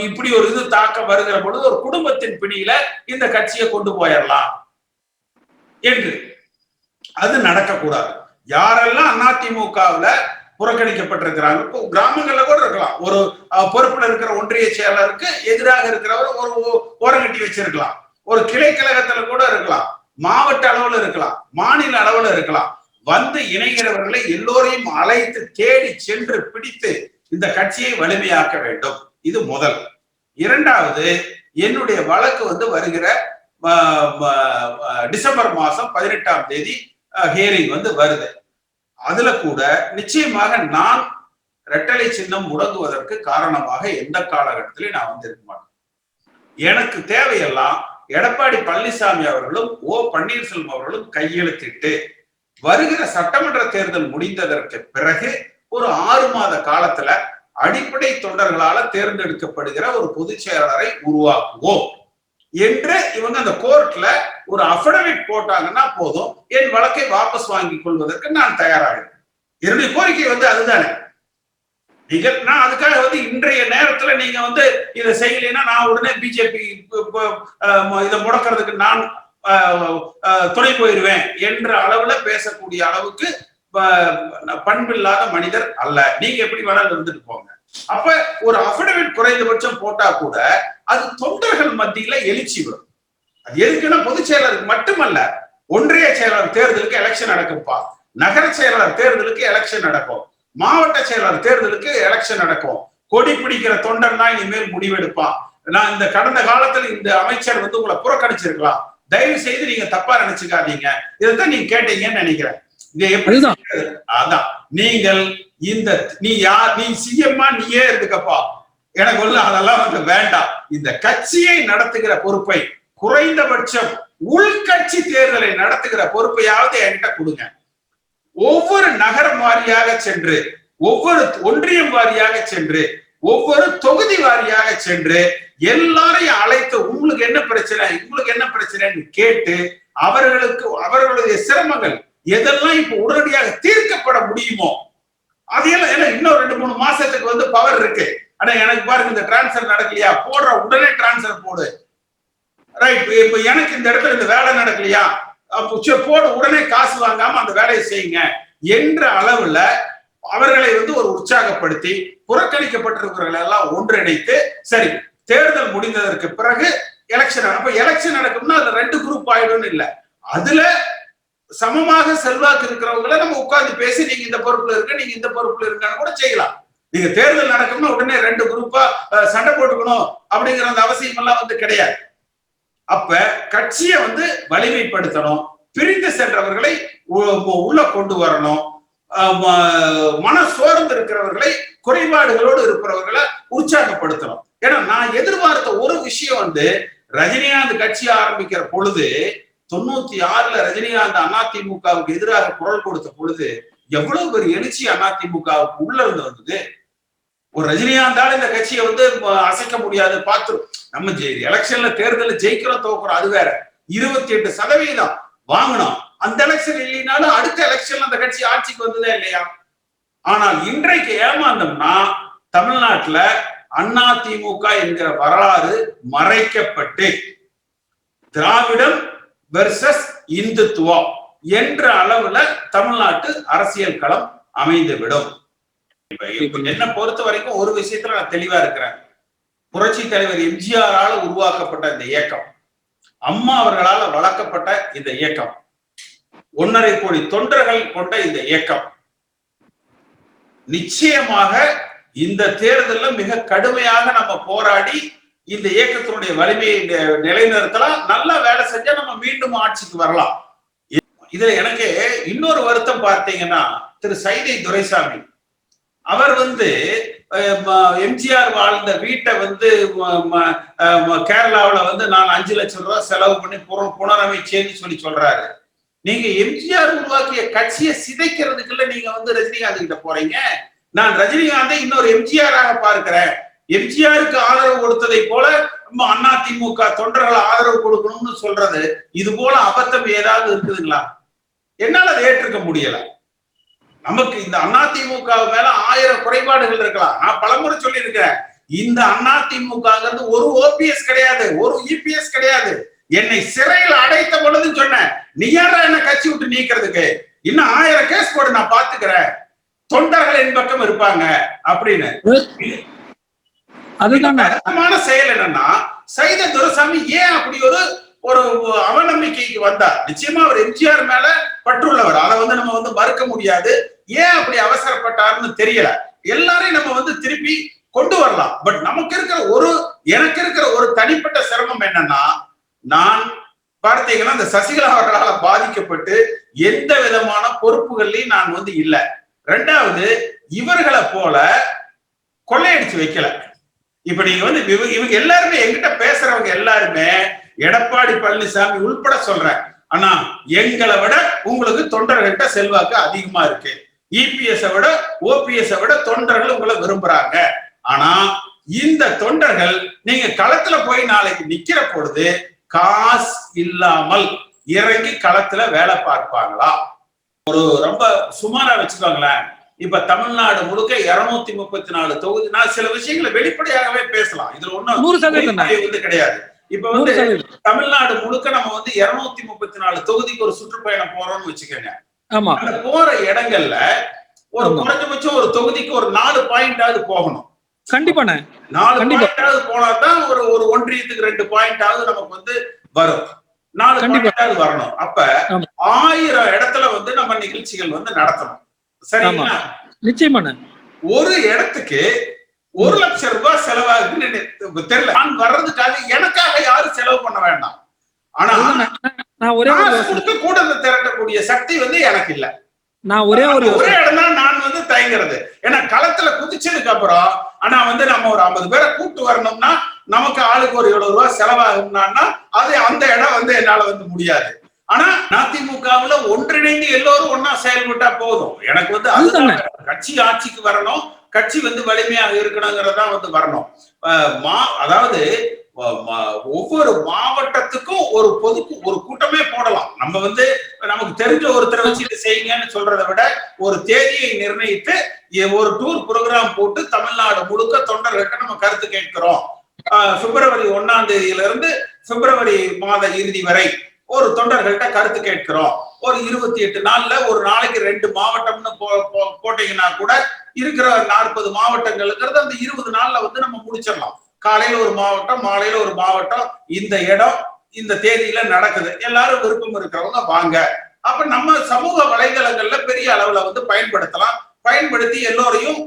இப்படி ஒரு இது தாக்கம் வருகிற பொழுது ஒரு குடும்பத்தின் பிடியில இந்த கட்சியை கொண்டு போயிடலாம் என்று. அது நடக்கக்கூடாது. யாரெல்லாம் அதிமுகவுல புறக்கணிக்கப்பட்டிருக்கிறாங்க, கிராமங்கள்ல கூட இருக்கலாம், ஒரு பொறுப்புல இருக்கிற ஒன்றிய செயலருக்கு எதிராக இருக்கிறவர் ஒரு ஓரங்கட்டி வச்சிருக்கலாம், ஒரு கிளை கழகத்துல கூட இருக்கலாம், மாவட்ட அளவுல இருக்கலாம், மாநில அளவுல இருக்கலாம். வந்து இணைகிறவர்களை எல்லோரையும் அழைத்து தேடி சென்று பிடித்து இந்த கட்சியை வலிமையாக்க வேண்டும். இது முதல். இரண்டாவது, என்னுடைய வழக்கு வந்து வருகிற டிசம்பர் மாசம் 18ஆம் தேதி ஹியரிங் வந்து வருது. அதுல கூட நிச்சயமாக நான் இரட்டலை சின்னம் முடங்குவதற்கு காரணமாக எந்த காலகட்டத்திலையும் நான் வந்து இருக்க மாட்டேன். எனக்கு தேவையெல்லாம் எடப்பாடி பழனிசாமி அவர்களும் ஓ பன்னீர்செல்வம் அவர்களும் கையெழுத்திட்டு வருகிற சட்டமன்ற தேர்தல் முடிந்ததற்கு பிறகு ஒரு 6 மாத காலத்துல அடிப்படை தொண்டர்களால தேர்ந்தெடுக்கப்படுகிற ஒரு பொதுச் செயலாளரை உருவாக்குவோம் என்று இவங்க அந்த கோர்ட்ல ஒரு அஃபிடவிட் போட்டாங்கன்னா போதும், என் வழக்கை வாபஸ் வாங்கிக் கொள்வதற்கு நான் தயாராகிறேன். என்னுடைய கோரிக்கை வந்து அதுதானே. நான் அதுக்காக வந்து இன்றைய நேரத்துல நீங்க வந்து இதை செய்யலைன்னா நான் உடனே பிஜேபி இதை முடக்கிறதுக்கு நான் துணை போயிருவேன் என்ற அளவுல பேசக்கூடிய அளவுக்கு பண்பில்லாத மனிதர் அல்ல. நீங்க எப்படி வேணாலும் இருந்துட்டு போங்க. அப்ப ஒரு அஃபிடவிட் குறைந்தபட்சம் போட்டா கூட அது தொண்டர்கள் மத்தியில எழுச்சி வரும். அது எதுக்குன்னா பொதுச் செயலருக்கு மட்டுமல்ல, ஒன்றிய செயலாளர் தேர்தலுக்கு எலெக்ஷன் நடக்கும்பா, நகர செயலாளர் தேர்தலுக்கு எலெக்ஷன் நடக்கும், மாவட்ட செயலாளர் தேர்தலுக்கு எலெக்ஷன் நடக்கும். கொடி பிடிக்கிற தொண்டன் தான் இனிமேல் முடிவெடுப்பான். நான் இந்த கடந்த காலத்துல இந்த அமைச்சர் வந்து உங்களை புறக்கணிச்சிருக்கலாம், தயவு செய்து நீங்க தப்பா நினைச்சுக்காதீங்க, இதைத்தான் நீங்க கேட்டீங்கன்னு நினைக்கிறேன். அதான் நீங்கள் இந்த நீ யார், நீ சிஎம்மா நீயே இருந்துக்கப்பா, எனக்கு ஒண்ணு அதெல்லாம் வந்து வேண்டாம். இந்த கட்சியை நடத்துகிற பொறுப்பை, குறைந்தபட்சம் உள்கட்சி தேர்தலை நடத்துகிற பொறுப்பையாவது என்கிட்ட கொடுங்க. ஒவ்வொரு நகரம் வாரியாக சென்று, ஒவ்வொரு ஒன்றியம் வாரியாக சென்று, ஒவ்வொரு தொகுதி வாரியாக சென்று எல்லாரையும் அழைத்து உங்களுக்கு என்ன பிரச்சனை, உங்களுக்கு என்ன பிரச்சனைன்னு கேட்டு அவர்களுடைய சிரமங்கள் எதெல்லாம் இப்ப உடனடியாக தீர்க்கப்பட முடியுமோ அதையெல்லாம். இன்னும் 2-3 மாசத்துக்கு வந்து பவர் இருக்கு. ஆனா எனக்கு பாருங்க, இந்த டிரான்ஸ்பர் நடக்கலையா, போடுற உடனே டிரான்ஸ்பர் போடு, ரைட். இப்ப எனக்கு இந்த இடத்துல இந்த வேலை நடக்கலையா, போடு, உடனே காசு வாங்காம அந்த வேலையை செய்யுங்க என்ற அளவுல அவர்களை வந்து ஒரு உற்சாகப்படுத்தி புறக்கணிக்கப்பட்டிருக்கிறவர்கள் எல்லாம் ஒன்றிணைத்து, சரி தேர்தல் முடிந்ததற்கு பிறகு எலெக்ஷன். அப்ப எலெக்ஷன் நடக்கும்னா அதுல 2 குரூப் ஆயிடும்னு இல்லை, அதுல சமமாக செல்வாக்கு இருக்கிறவங்களை நம்ம உட்கார்ந்து பேசி நீங்க இந்த பொறுப்புல இருக்க, நீங்க இந்த பொறுப்புல இருக்கான்னு கூட செய்யலாம். நீங்க தேர்தல் நடக்கும்னா உடனே 2 குரூப்பா சண்டை போட்டுக்கணும் அப்படிங்கிற அந்த அவசியம் எல்லாம் வந்து கிடையாது. அப்ப கட்சியை வந்து வலிமைப்படுத்தணும், பிரிந்து சென்றவர்களை உள்ள கொண்டு வரணும், மன சோர்ந்து இருக்கிறவர்களை, குறைபாடுகளோடு இருக்கிறவர்களை உற்சாகப்படுத்தணும். ஏன்னா நான் எதிர்பார்த்த ஒரு விஷயம் வந்து, ரஜினிகாந்த் கட்சி ஆரம்பிக்கிற பொழுது 96ல ரஜினிகாந்த் அதிமுகவுக்கு எதிராக குரல் கொடுத்த பொழுது எவ்வளவு பெரிய எழுச்சி அதிமுகவுக்கு உள்ள இருந்து வந்தது. ஒரு ரஜினிகாந்தால இந்த கட்சியை வந்து அசைக்க முடியாது. பார்த்து நம்ம எலெக்ஷன்ல தேர்தலில் ஜெயிக்கிறோம் தோக்குறோம் அது வேற. 28% வாங்கணும். அந்த எலெக்ஷன் இல்லைனாலும் அடுத்த எலெக்ஷன்ல அந்த கட்சி ஆட்சிக்கு வந்ததே இல்லையா? ஆனால் இன்றைக்கு ஏமாந்தோம்னா தமிழ்நாட்டுல அதிமுக என்கிற வரலாறு மறைக்கப்பட்டு திராவிடம் வெர்சஸ் இந்துத்துவா என்ற அளவுல தமிழ்நாட்டு அரசியல் களம் அமைந்துவிடும். என்ன பொறுத்த வரைக்கும் ஒரு விஷயத்துல நான் தெளிவா இருக்கிறேன். புரட்சி தலைவர் எம்ஜிஆரால் உருவாக்கப்பட்ட இந்த இயக்கம், அம்மா அவர்களால் வளர்க்கப்பட்ட இந்த இயக்கம், 1.5 கோடி தொண்டர்கள் கொண்ட இந்த இயக்கம் நிச்சயமாக இந்த தேர்தலில் மிக கடுமையாக நம்ம போராடி இந்த இயக்கத்தினுடைய வலிமையை நிலைநிறுத்தலாம். நல்லா வேலை செஞ்சா நம்ம மீண்டும் ஆட்சிக்கு வரலாம். இதுல எனக்கு இன்னொரு வருத்தம் பார்த்தீங்கன்னா, திரு சைதை துரைசாமி அவர் எம்ஜிஆர் வாழ்ந்த வீட்டை கேரளாவில் நான் 5 லட்சம் ரூபாய் செலவு பண்ணி புனரமைச்சேன்னு சொல்றாரு. நீங்க எம்ஜிஆர் உருவாக்கிய கட்சியை சிதைக்கிறதுக்குள்ள நீங்க ரஜினிகாந்த் கிட்ட போறீங்க. நான் ரஜினிகாந்தை இன்னொரு எம்ஜிஆராக பார்க்கிறேன். எம்ஜிஆருக்கு ஆதரவு கொடுத்ததை போல அதிமுக தொண்டர்களை ஆதரவு கொடுக்கணும்னு சொல்றது, இது போல அபத்தம் ஏதாவது இருக்குதுங்களா? என்னால அதை ஏற்றுக்க முடியல. நமக்கு இந்த அதிமுக மேல 1000 குறைபாடுகள் இருக்கலாம். நான் பலமுறை சொல்லி இருக்கிறேன், இந்த அதிமுகங்கிறது ஒரு ஓபிஎஸ் கிடையாது, ஒரு இபிஎஸ் கிடையாது. என்னை சிறையில் அடைத்த பொழுது சொன்னேன், நீ யாரா என்ன கட்சி விட்டு நீக்கிறதுக்கு, இன்னும் 1000 கேஸ் போடு, நான் பாத்துக்கிறேன், தொண்டர்கள் என் பக்கம் இருப்பாங்க அப்படின்னு. அதுதான் செயல். என்னன்னா, சைதை துரைசாமி ஏன் அப்படி ஒரு அவநம்பிக்கைக்கு வந்தார்? நிச்சயமா அவர் எம்ஜிஆர் மேல பற்றுள்ளவர், அதை நம்ம மறுக்க முடியாது. ஏன் அப்படி அவசரப்பட்டாருன்னு தெரியல. எல்லாரையும் நம்ம திருப்பி கொண்டு வரலாம். பட் எனக்கு இருக்கிற ஒரு தனிப்பட்ட சிரமம் என்னன்னா, நான் பார்த்தீங்கன்னா இந்த சசிகலா அவர்களால் பாதிக்கப்பட்டு எந்த விதமான பொறுப்புகள்லையும் நான் இல்ல. 2வது, இவர்களை போல கொள்ளையடிச்சு வைக்கல. இப்ப நீங்க இவங்க எல்லாருமே எங்கிட்ட பேசுறவங்க எல்லாருமே எடப்பாடி பழனிசாமி உள்பட சொல்றேன், ஆனா எங்களை விட உங்களுக்கு தொண்டர்கள்ட்ட செல்வாக்கு அதிகமா இருக்கு, இபிஎஸ் விட ஓபிஎஸ் விட தொண்டர்கள் உங்களை விரும்புறாங்க. ஆனா இந்த தொண்டர்கள் நீங்க களத்துல போய் நாளைக்கு நிக்கிற பொழுது காசு இல்லாமல் இறங்கி களத்துல வேலை பார்ப்பாங்களா? ரொம்ப சுமாரா வச்சுக்கோங்களேன். இப்ப தமிழ்நாடு முழுக்க 234 தொகுதி. நான் சில விஷயங்களை வெளிப்படையாகவே பேசலாம், இதுல ஒண்ணும் கிடையாது. இப்ப தமிழ்நாடு முழுக்க நம்ம 234 தொகுதிக்கு ஒரு சுற்றுப்பயணம் போறோம்னு வச்சுக்கோங்க. அந்த போற இடங்கள்ல ஒரு குறைஞ்சபட்சம் ஒரு தொகுதிக்கு ஒரு 4 பாயிண்டாவது போகணும். கண்டிப்பா 4 பாயிண்டாவது போனாதான் ஒரு ஒன்றியத்துக்கு 2 பாயிண்டாவது நமக்கு வரும். 4 பாயிண்டாவது வரணும். அப்ப 1000 இடத்துல நம்ம நிகழ்ச்சிகள் நடத்தணும். சரிங்களா? நிச்சயமான ஒரு இடத்துக்கு 1 லட்சம் ரூபாய் செலவாகுன்னு தெரியல. நான் வர்றதுக்காக எனக்காக யாரும் செலவு பண்ண வேண்டாம். ஆனா கூட திரட்டக்கூடிய சக்தி எனக்கு இல்ல. நான் ஒரே இடம் தான் நான் தயங்குறது. ஏன்னா களத்துல குதிச்சதுக்கு அப்புறம் ஆனா நம்ம ஒரு 50 பேரை கூட்டு வரணும்னா நமக்கு ஆளுக்கு ஒரு 70 ரூபாய் செலவாகும்னா அது அந்த இடம் என்னால முடியாது. ஆனா அதிமுகவுல ஒன்றிணைந்து எல்லோரும் ஒன்னா செயல்பட்டா போதும். எனக்கு அதுதான் கட்சி ஆட்சிக்கு வரணும், கட்சி வலிமையாக இருக்கணுங்கிறதான் வரணும். அதாவது ஒவ்வொரு மாவட்டத்துக்கும் ஒரு ஒரு கூட்டமே போடலாம். நம்ம நமக்கு தெரிஞ்ச ஒருத்தரை வச்சு இதை செய்யுங்கன்னு சொல்றதை விட ஒரு தேதியை நிர்ணயித்து ஒரு டூர் ப்ரோக்ராம் போட்டு தமிழ்நாடு முழுக்க தொண்டர்கிட்ட நம்ம கருத்து கேட்கிறோம். பிப்ரவரி 1ஆம் தேதியிலிருந்து பிப்ரவரி மாத இறுதி வரை ஒரு தொண்டர்கள்ட்ட கருத்து கேட்கிறோம். ஒரு 28 நாள்ல ஒரு நாளைக்கு 2 மாவட்டம்னு போட்டீங்கன்னா கூட இருக்கிற 40 மாவட்டங்களுக்கு அந்த 20 நாள்ல நம்ம முடிச்சிடலாம். காலையில ஒரு மாவட்டம், மாலையில ஒரு மாவட்டம், இந்த இடம் இந்த தேதியில நடக்குது, எல்லாரும் விருப்பம் இருக்கிறவங்க வாங்க. அப்ப நம்ம சமூக வலைதளங்கள்ல பெரிய அளவுல பயன்படுத்தலாம். பயன்படுத்தி எல்லோரையும்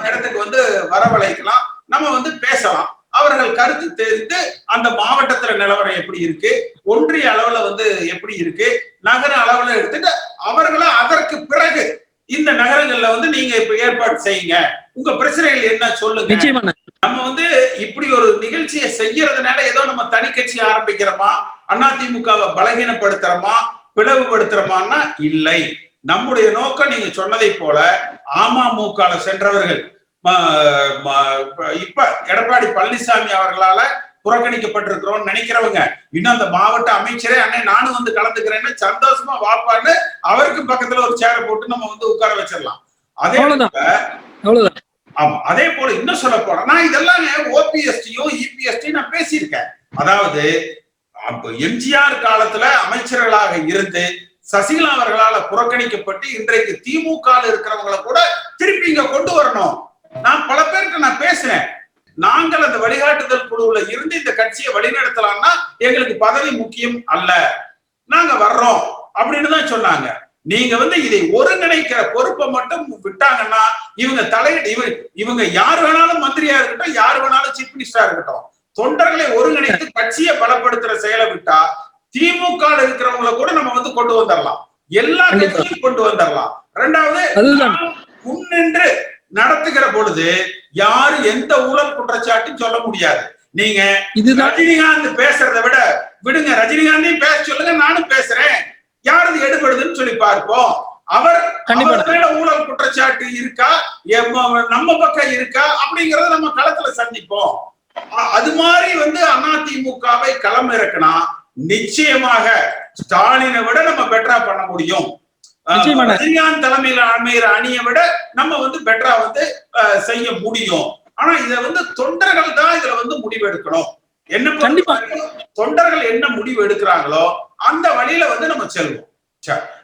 இடத்துக்கு வரவழைக்கலாம். நம்ம பேசலாம். அவர்கள் கருத்து தெரிந்து அந்த மாவட்டத்துல நிலவரம் எப்படி இருக்கு, ஒன்றிய அளவுல எப்படி இருக்கு, நகர அளவுல எடுத்துட்டு அவர்கள அதற்கு பிறகு இந்த நகரங்கள்ல நீங்க இப்ப ஏற்பாடு செய்யுங்க, உங்க பிரச்சனைகள் என்ன சொல்லுங்க. நம்ம இப்படி ஒரு நிகழ்ச்சியை செய்யறதுனால ஏதோ நம்ம தனி கட்சி ஆரம்பிக்கிறோமா, அதிமுகவை பலகீனப்படுத்துறோமா, பிளவுபடுத்துறோமான்னா இல்லை. நம்முடைய நோக்கம் நீங்க சொன்னதை போல அமமுக சென்றவர்கள் இப்ப எடப்பாடி பழனிசாமி அவர்களால புறக்கணிக்கப்பட்டிருக்கிறோம் நினைக்கிறவங்க இன்னும் அந்த மாவட்ட அமைச்சரே அண்ணே நானும் கலந்துக்கிறேன்னு சந்தோஷமா வாப்பான்னு அவருக்கு பக்கத்துல ஒரு சேரை போட்டு நம்ம உட்கார வச்சிடலாம். ஆமா, அதே போல இன்னும் சொல்ல போனா நான் இதெல்லாம் ஓபிஎஸ்டியும் இபிஎஸ்டியும் நான் பேசியிருக்கேன். அதாவது எம்ஜிஆர் காலத்துல அமைச்சர்களாக இருந்து சசிகலா அவர்களால புறக்கணிக்கப்பட்டு இன்றைக்கு திமுக இருக்கிறவங்களை கூட திருப்பி இங்க கொண்டு வரணும். நான் பல பேருக்கு நான் பேசுறேன். நாங்கள் அந்த வழிகாட்டுதல் குழுவுல இருந்து இந்த கட்சியை வழிநடத்தலாம்னா எங்களுக்கு பதவி முக்கியம் அல்ல, நாங்க வர்றோம் அப்படின்னு தான் சொன்னாங்க. நீங்க இதை ஒருங்கிணைக்கிற பொறுப்பை மட்டும் விட்டாங்கன்னா இவங்க இவங்க யார் வேணாலும் மந்திரியா இருக்கட்டும், யார் வேணாலும் சீஃப் மினிஸ்டரா இருக்கட்டும், தொண்டர்களை ஒருங்கிணைத்து கட்சியை பலப்படுத்துற செயலை விட்டா திமுக இருக்கிறவங்களை கூட நம்ம கொண்டு வந்துடலாம், எல்லா கட்சியும் கொண்டு வந்துடலாம். ரெண்டாவது, முன்னின்று நடத்துகிற பொழுது யாரு எந்த ஊழல் குற்றச்சாட்டும் சொல்ல முடியாது. நீங்க ரஜினிகாந்த் பேசுறதை விட விடுங்க, ரஜினிகாந்தையும் பேச சொல்லுங்க, நானும் பேசுறேன், யாரு எடுபடுதுன்னு சொல்லி பார்ப்போம். அவர் மேல ஊழல் குற்றச்சாட்டு இருக்கா, நம்ம பக்கம் இருக்கா அப்படிங்கறத நம்ம களத்துல சந்திப்போம். அது மாதிரி அதிமுகவை களம் இறக்குனா நிச்சயமாக ஸ்டாலினை விட நம்ம பெட்டரா பண்ண முடியும். ரஜினிகாந்த் தலைமையில அமைகிற அணியை விட நம்ம பெட்டரா செய்ய முடியும். ஆனா இத தொண்டர்கள் தான் இதுல முடிவு எடுக்கணும். என்ன தொண்டர்கள் என்ன முடிவு எடுக்கிறாங்களோ அந்த வழியில நம்ம செல்வோம்.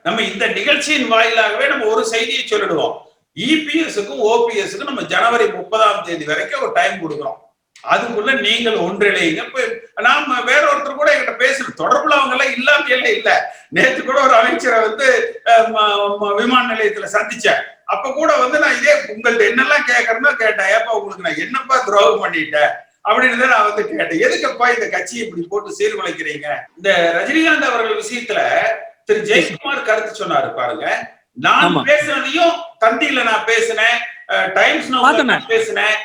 நம்ம இந்த நிகழ்ச்சியின் வாயிலாகவே நம்ம ஒரு செய்தியை சொல்லிடுவோம். இபிஎஸ்க்கும் ஓபிஎஸ்க்கும் நம்ம ஜனவரி 30ஆம் தேதி வரைக்கும் ஒரு டைம் கொடுக்குறோம். அதுக்குள்ள நீங்கள் ஒன்றிணைங்க. நாம வேற ஒருத்தர் கூட என்கிட்ட பேசுற தொடர்புல அவங்க எல்லாம் இல்லாம இல்ல. நேற்று கூட ஒரு அமைச்சரை விமான நிலையத்துல சந்திச்சேன். அப்ப கூட நான் இதே உங்கள்ட்ட என்னெல்லாம் கேட்கறேன்னா கேட்டேன், ஏப்பா உங்களுக்கு நான் என்னப்பா துரோகம் பண்ணிட்டேன் அப்படின்னு நான் கேட்டேன். எதுக்கப்பா இந்த கட்சியை இப்படி போட்டு சீர்குலைக்கிறீங்க? இந்த ரஜினிகாந்த் அவர்கள் விஷயத்துல திரு ஜெயக்குமார் கருத்து சொன்னாரு பாருங்க. நான் பேசுனதையும் தந்தியில நான் பேசினேன், டைம்ஸ் நான் பேசினேன்,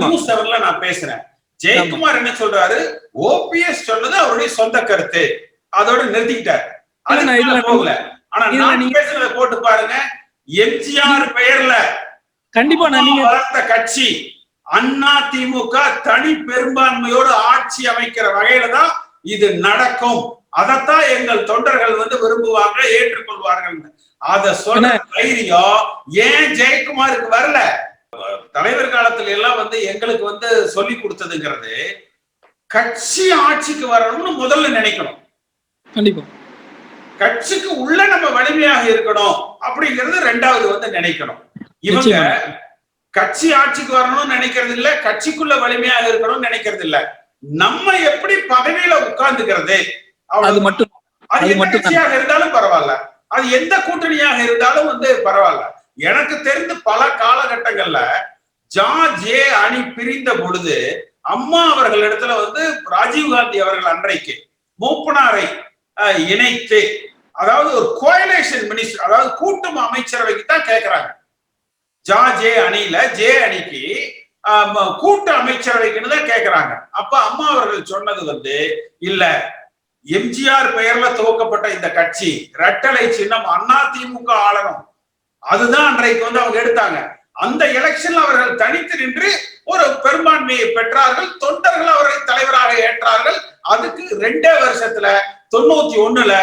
நியூஸ் 7ல நான் பேசினேன். ஜெயக்குமார் என்ன சொல்றாரு, ஓபிஎஸ் சொன்னது அவருடைய சொந்த கருத்து, அதோட நிறுத்திக்கிட்டார், போகல. ஆனா நான் பேசுறத போட்டு பாருங்க, எம்ஜிஆர் பெயர்ல கண்டிப்பா வளர்த்த கட்சி அதிமுக தனி பெரும்பான்மையோடு ஆட்சி அமைக்கிற வகையில தான் இது நடக்கும். அதைத்தான் எங்கள் தொண்டர்கள் விரும்புவாங்க, ஏற்றுக்கொள்வார்கள். அத சொன்ன தைரியம் ஏன் ஜெயக்குமாருக்கு வரல? தலைவர் காலத்துல எல்லாம் எங்களுக்கு சொல்லி கொடுத்ததுங்கிறது கட்சி ஆட்சிக்கு வரணும்னு முதல்ல நினைக்கணும். கண்டிப்பா கட்சிக்கு உள்ள நம்ம வலிமையாக இருக்கணும் அப்படிங்கிறது ரெண்டாவது நினைக்கணும். இவங்க கட்சி ஆட்சிக்கு வரணும்னு நினைக்கிறது இல்ல, கட்சிக்குள்ள வலிமையாக இருக்கணும்னு நினைக்கிறது இல்ல. நம்ம எப்படி பதவியில உட்கார்ந்துக்கிறது, அது மட்டும். அது எந்த கட்சியாக இருந்தாலும் பரவாயில்ல, அது எந்த கூட்டணியாக இருந்தாலும் பரவாயில்ல. எனக்கு தெரிந்து பல காலகட்டங்கள்ல ஜார்ஜ் ஏ அணி பிரிந்த பொழுது அம்மா அவர்கள் இடத்துல ராஜீவ்காந்தி அவர்கள் அன்றைக்கு மூப்பனாரை இணைத்து, அதாவது ஒரு கோயலேஷன் மினிஸ்டர், அதாவது கூட்டும் அமைச்சரவைக்கு தான் கேட்கிறாங்க. ஜார்ஜ் ஏ அணியில ஜே அணிக்கு கூட்டு அமைச்சரவைக்குன்னு தான் கேட்கிறாங்க. அப்ப அம்மா அவர்கள் சொன்னது இல்ல, எம்ஜிஆர் பெயர்ல துவக்கப்பட்ட இந்த கட்சி இரட்டலை சின்னம் அதிமுக ஆளணும், அதுதான் அன்றைக்கு அவங்க எடுத்தாங்க. அந்த எலெக்ஷன்ல அவர்கள் தனித்து நின்று ஒரு பெரும்பான்மையை பெற்றார்கள், தொண்டர்கள் அவரை தலைவராக ஏற்றார்கள். அதுக்கு 2 வருஷத்துல 91ல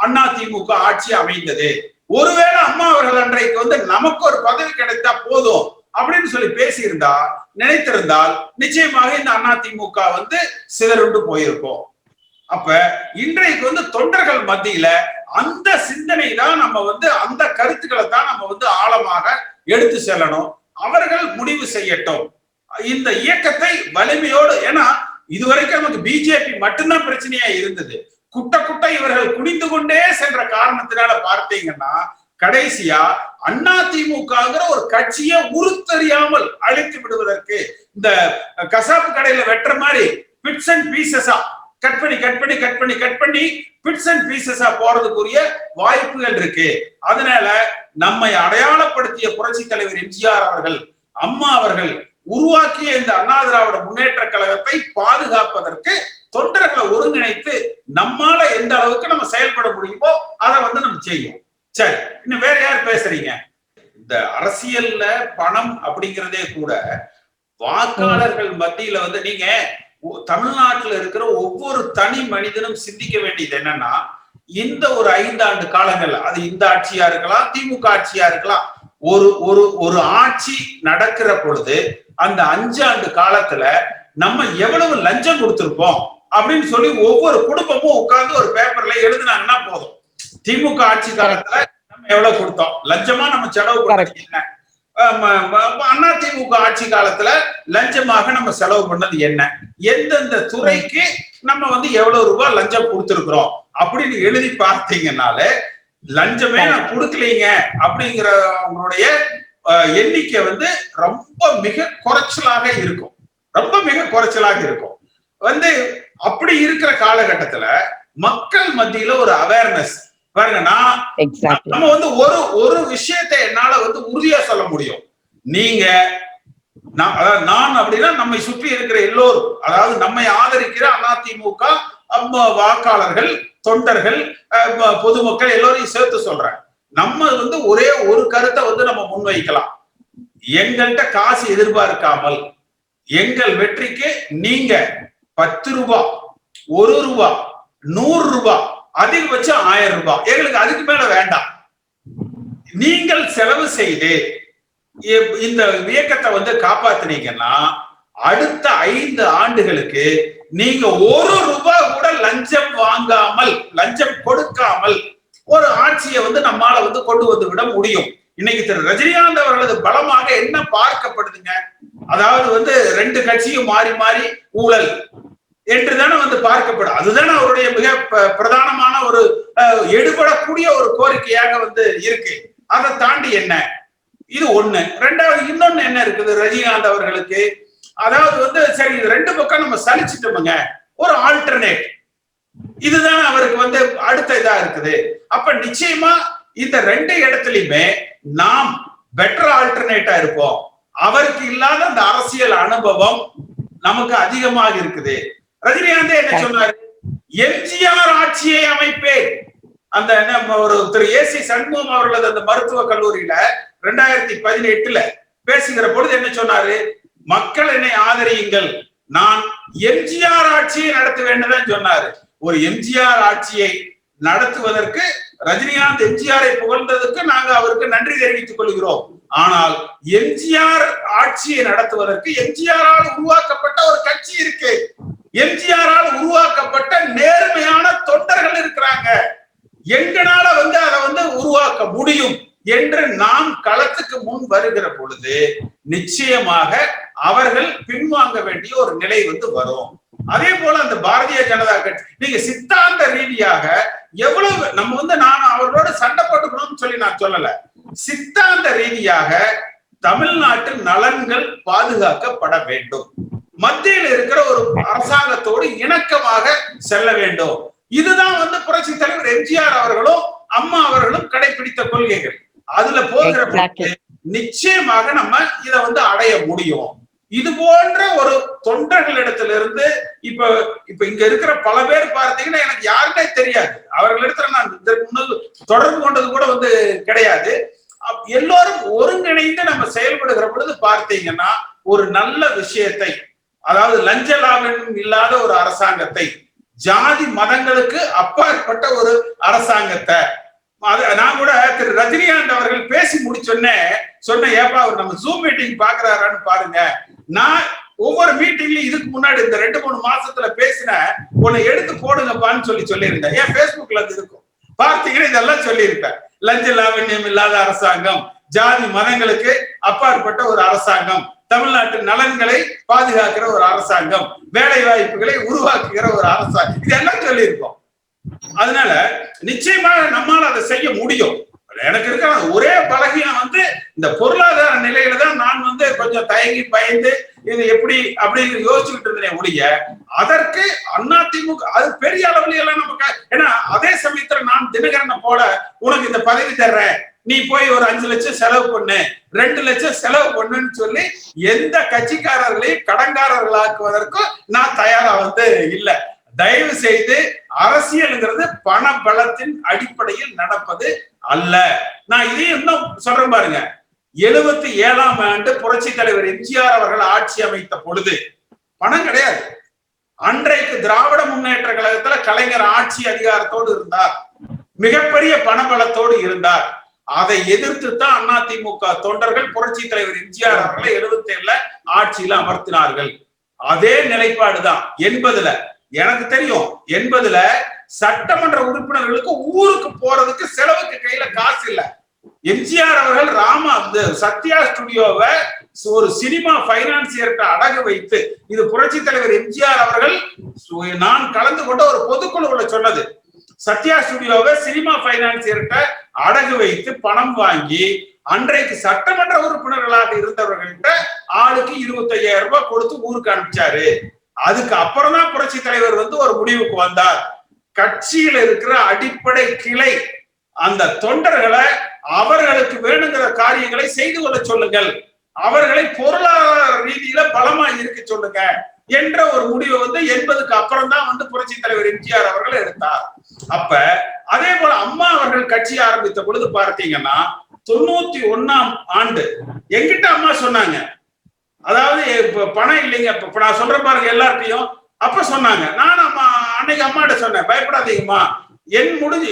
அதிமுக ஆட்சி அமைந்தது. ஒருவேளை அம்மா அவர்கள் அன்றைக்கு நமக்கு ஒரு பதவி கிடைத்தா போதும் அப்படின்னு சொல்லி பேசியிருந்தா, நினைத்திருந்தால் நிச்சயமாக இந்த அதிமுக சிதறுண்டு போயிருக்கும். அப்ப இன்றைக்கு தொண்டர்கள் மத்தியில அந்த சிந்தனை தான் நம்ம அந்த கருத்துக்களை தான் நம்ம ஆழமாக எடுத்து செல்லணும். அவர்கள் முடிவு செய்யட்டும் இந்த இயக்கத்தை வலிமையோடு. ஏன்னா இதுவரைக்கும் நமக்கு பிஜேபி மட்டும்தான் பிரச்சனையா இருந்தது. குட்ட இவர்கள் குனிந்து கொண்டே சென்ற காரணத்தினால பார்த்தீங்கன்னா கடைசியா அதிமுகங்கிற ஒரு கட்சியை உருத்தறியாமல் அழித்து விடுவதற்கு இந்த கசாப்பு கடையில வெட்டுற மாதிரி பிட்ஸ் அண்ட் பீசஸா கட் பண்ணி பிட்ஸ் அண்ட் பீசஸா போறதுக்குரிய வாய்ப்புகள் இருக்கு. அதனால நம்மை அடையாளப்படுத்திய புரட்சி தலைவர் எம்ஜிஆர் அவர்கள், அம்மா அவர்கள் உருவாக்கிய இந்த அண்ணா திராவிட முன்னேற்ற கழகத்தை பாதுகாப்பதற்கு தொண்டர்களை ஒருங்கிணைத்து நம்மால எந்த அளவுக்கு நம்ம செயல்பட முடியுமோ அதை நம்ம செய்யும். சரி, இன்னும் வேற யார் பேசுறீங்க? இந்த அரசியல்ல பணம் அப்படிங்கிறதே கூட வாக்காளர்கள் மத்தியில நீங்க தமிழ்நாட்டில் இருக்கிற ஒவ்வொரு தனி மனிதனும் சிந்திக்க வேண்டியது என்னன்னா, இந்த ஒரு 5 ஆண்டு காலங்கள், அது இந்த ஆட்சியா இருக்கலாம், திமுக ஆட்சியா இருக்கலாம், ஒரு ஒரு ஒரு ஆட்சி நடக்கிற பொழுது அந்த 5 ஆண்டு காலத்துல நம்ம எவ்வளவு லஞ்சம் கொடுத்திருப்போம் அப்படின்னு சொல்லி ஒவ்வொரு குடும்பமும் உட்கார்ந்து ஒரு பேப்பர்ல எழுதுனாங்கன்னா போதும். திமுக ஆட்சி காலத்துல நம்ம எவ்வளவு கொடுத்தோம், லஞ்சமா நம்ம செலவு பண்ணது என்ன, அண்ணா திமுக ஆட்சி காலத்துல லஞ்சமாக நம்ம செலவு பண்ணது என்ன, எந்தெந்த துறைக்கு நம்ம வந்து எவ்வளவு ரூபாய் லஞ்சம் கொடுத்திருக்கிறோம் அப்படின்னு எழுதி பார்த்தீங்கன்னாலே லஞ்சமே நான் கொடுக்கலீங்க அப்படிங்கிற அவங்களுடைய எண்ணிக்கை வந்து ரொம்ப மிக குறைச்சலாக இருக்கும். ரொம்ப மிக குறைச்சலாக இருக்கும். வந்து அப்படி இருக்கிற காலகட்டத்துல மக்கள் மத்தியில ஒரு அவேர்னஸ் பாருங்க. நம்ம வந்து ஒரு ஒரு விஷயத்தை என்னால வந்து உறுதியா சொல்ல முடியும். நீங்க நான் அப்படின்னா நம்மை சுற்றி இருக்கிற எல்லோரும், அதாவது நம்மை ஆதரிக்கிற அதிமுக வாக்காளர்கள், தொண்டர்கள், பொதுமக்கள் எல்லோரையும் சேர்த்து சொல்றேன். நம்ம வந்து ஒரே ஒரு கருத்தை வந்து நம்ம முன்வைக்கலாம். எங்கள்கிட்ட காசு எதிர்பார்க்காமல் எங்கள் வெற்றிக்கு நீங்க 10 ரூபாய், 1 ரூபாய், 100 ரூபாய், அதிகபட்சம் 1000 ரூபாய், எங்களுக்கு அதுக்கு மேல வேண்டாம். நீங்கள் செலவு செய்து இந்த இயக்கத்தை வந்து காப்பாத்தினீங்கன்னா அடுத்த 5 ஆண்டுகளுக்கு நீங்க 1 ரூபாய் கூட லஞ்சம் வாங்காமல், லஞ்சம் கொடுக்காமல் ஒரு ஆட்சியை வந்து நம்மால வந்து கொண்டு வந்து விட முடியும். இன்னைக்கு திரு ரஜினிகாந்த் அவர்களது பலமாக என்ன பார்க்கப்படுதுங்க? அதாவது வந்து 2 கட்சியும் மாறி மாறி ஊழல் என்றுதானே வந்து பார்க்கப்படும். அதுதானே அவருடைய மிக பிரதானமான ஒரு எடுபடக்கூடிய ஒரு கோரிக்கையாக வந்து இருக்கு. அதை தாண்டி என்ன? இது ஒண்ணு. ரெண்டாவது இன்னொன்னு என்ன இருக்குது ரஜினிகாந்த் அவர்களுக்கு? அதாவது வந்து சரி, இது 2 பக்கம் நம்ம சலிச்சிட்டோமுங்க, ஒரு ஆல்டர்னேட் இதுதான் அவருக்கு வந்து அடுத்த இதா இருக்குது. அப்ப நிச்சயமா இந்த 2 இடத்துலயுமே நாம் பெட்டர் ஆல்டர்னேட்டா இருப்போம். அவருக்கு இல்லாத அந்த அரசியல் அனுபவம் நமக்கு அதிகமாக இருக்குது. ரஜினிகாந்தே என்ன சொன்னாரு? எம்ஜிஆர் ஆட்சியை அமைப்பேன். அந்த ஒரு திரு ஏசி சண்முகம் அவர்களது அந்த மருத்துவக் கல்லூரியில 2018 பேசுகிற பொழுது என்ன சொன்னாரு? மக்கள் என்னை ஆதரியுங்கள், நான் எம்ஜிஆர் ஆட்சியை நடத்துவேன்னு சொன்னாரு. ஒரு எம்ஜிஆர் ஆட்சியை நடத்துவதற்கு ரஜினிகாந்த் எம்ஜிஆரை புகழ்ந்ததுக்கு நாங்க அவருக்கு நன்றி தெரிவித்துக் கொள்கிறோம். ஆனால் எம்ஜிஆர் ஆட்சியை நடத்துவதற்கு எம்ஜிஆரால் உருவாக்கப்பட்ட ஒரு கட்சி இருக்கு, எம்ஜிஆரால் உருவாக்கப்பட்ட நேர்மையான தொண்டர்கள் இருக்கிறாங்க, எங்களால வந்து அதை வந்து உருவாக்க முடியும் என்று நாம் களத்துக்கு முன் வருகிற பொழுது நிச்சயமாக அவர்கள் பின்வாங்க வேண்டிய ஒரு நிலை வந்து வரும். அதே போல அந்த பாரதிய ஜனதா கட்சி நீங்க சித்தாந்த ரீதியாக எவ்வளவு நம்ம வந்து நான் அவர்களோட சண்டை போட்டுக்கணும்னு சொல்லி நான் சொல்லல. சித்தாந்த ரீதியாக தமிழ்நாட்டின் நலன்கள் பாதுகாக்கப்பட வேண்டும், மத்தியில் இருக்கிற ஒரு அரசாங்கத்தோடு இணக்கமாக செல்ல வேண்டும். இதுதான் வந்து புரட்சி தலைவர் எம்ஜிஆர் அவர்களும் அம்மா அவர்களும் கடைபிடித்த கொள்கைகள். அதுல போகிற நிச்சயமாக நம்ம இதை வந்து அடைய முடியும். இது போன்ற ஒரு தொண்டர்களிடத்திலிருந்து இப்ப இங்க இருக்கிற பல பேர் பார்த்தீங்கன்னா எனக்கு யாருன்னே தெரியாது. அவர்களிடத்துல நான் தொடர்பு கொண்டது கூட வந்து கிடையாது. எல்லோரும் ஒருங்கிணைந்து நம்ம செயல்படுகிற பொழுது பார்த்தீங்கன்னா ஒரு நல்ல விஷயத்தை, அதாவது லஞ்ச லாபம் இல்லாத ஒரு அரசாங்கத்தை, ஜாதி மதங்களுக்கு அப்பாற்பட்ட ஒரு அரசாங்கத்தை, நான் கூட திரு ரஜினிகாந்த் அவர்கள் பேசி முடிச்சோன்னே சொன்ன, ஏப்பா அவர் நம்ம ஜூம் மீட்டிங் பாக்குறாரான்னு பாருங்க. நான் ஒவ்வொரு மீட்டிங்லயும் இதுக்கு முன்னாடி இந்த 2-3 மாசத்துல பேசின உன்னை எடுத்து போடுங்கப்பான்னு சொல்லியிருந்தேன். ஏன் பேஸ்புக்ல அது இருக்கும் பார்த்தீங்கன்னா இதெல்லாம் சொல்லியிருப்பேன். லஞ்ச லாவண்யம் இல்லாத அரசாங்கம், ஜாதி மதங்களுக்கு அப்பாற்பட்ட ஒரு அரசாங்கம், தமிழ்நாட்டு நலன்களை பாதுகாக்கிற ஒரு அரசாங்கம், வேலை வாய்ப்புகளை உருவாக்குகிற ஒரு அரசாங்கம், இதெல்லாம் சொல்லியிருக்கோம். அதனால நிச்சயமாக நம்மால் அதை செய்ய முடியும். எனக்கு இருக்கிற ஒரே பலகீனம் வந்து இந்த பொருளாதார நிலையில தான் நான் வந்து கொஞ்சம் தயங்கி பயந்து இது எப்படி அப்படின்னு யோசிச்சுக்கிட்டு இருந்தேன் ஒழிய, அதற்கு அதிமுக அது பெரிய அளவுல எல்லாம் நமக்கு. ஏன்னா அதே சமயத்துல நான் தினகரனை போல உனக்கு இந்த பதவி தர்றேன், நீ போய் ஒரு 5 லட்சம் செலவு பண்ணு, 2 லட்சம் செலவு பண்ணுன்னு சொல்லி எந்த கட்சிக்காரர்களையும் கடன்காரர்களாக்குவதற்கும் நான் தயாரா வந்து இல்லை. தயவு செய்து அரசியல்ங்கிறது பண பலத்தின் அடிப்படையில் நடப்பது அல்ல. நான் இதையும் இன்னும் சொல்றேன் பாருங்க. 77ஆம் ஆண்டு புரட்சி தலைவர் எம்ஜிஆர் அவர்கள் ஆட்சி அமைத்த பொழுது பணம் கிடையாது. அன்றைக்கு திராவிட முன்னேற்ற கழகத்துல கலைஞர் ஆட்சி அதிகாரத்தோடு இருந்தார், மிகப்பெரிய பணபலத்தோடு இருந்தார். அதை எதிர்த்து தான் அதிமுக தொண்டர்கள் புரட்சி தலைவர் எம்ஜிஆர் அவர்களை 77ல ஆட்சியில அமர்த்தினார்கள். அதே நிலைப்பாடுதான் 80ல. எனக்கு தெரியும் 80ல சட்டமன்ற உறுப்பினர்களுக்கு ஊருக்கு போறதுக்கு செலவுக்கு கையில காசு இல்ல. எம்ஜிஆர் அவர்கள் சத்யா ஸ்டுடியோவை ஒரு சினிமா பைனான்சியர்கிட்ட அடகு வைத்து, இது புரட்சி தலைவர் எம்ஜிஆர் அவர்கள் நான் கலந்து கொண்ட ஒரு பொதுக்குழுவுல சொன்னது, சத்யா ஸ்டுடியோவை சினிமா பைனான்சியர்கிட்ட அடகு வைத்து பணம் வாங்கி அன்றைக்கு சட்டமன்ற உறுப்பினர்களாக இருந்தவர்கள்ட்ட ஆளுக்கு 25,000 ரூபாய் கொடுத்து ஊருக்கு அனுப்பிச்சாரு. அதுக்கு அப்புறம் தான் புரட்சி தலைவர் ஒரு முடிவுக்கு வந்தார். கட்சியில் இருக்கிற அடிப்படை கிளை அந்த தொண்டர்களை அவர்களுக்கு வேணுங்கிற காரியங்களை செய்து கொள்ள சொல்லுங்கள், அவர்களை பொருளாதார ரீதியில பலமா இருக்க சொல்லுங்க என்ற ஒரு முடிவை 80க்கு அப்புறம் தான் புரட்சி தலைவர் எம்ஜிஆர் அவர்கள் எடுத்தார். அப்ப அதே போல அம்மா அவர்கள் கட்சி ஆரம்பித்த பொழுது பார்த்தீங்கன்னா 91ஆம் ஆண்டு என்கிட்ட அம்மா சொன்னாங்க, அதாவது பணம் இல்லைங்க, இப்ப நான் சொல்றேன் பாருங்க எல்லார்ட்டையும். அப்ப சொன்னாங்க, நான் அன்னைக்கு அம்மாட்ட சொன்னேன், பயப்படாதீங்கம்மா,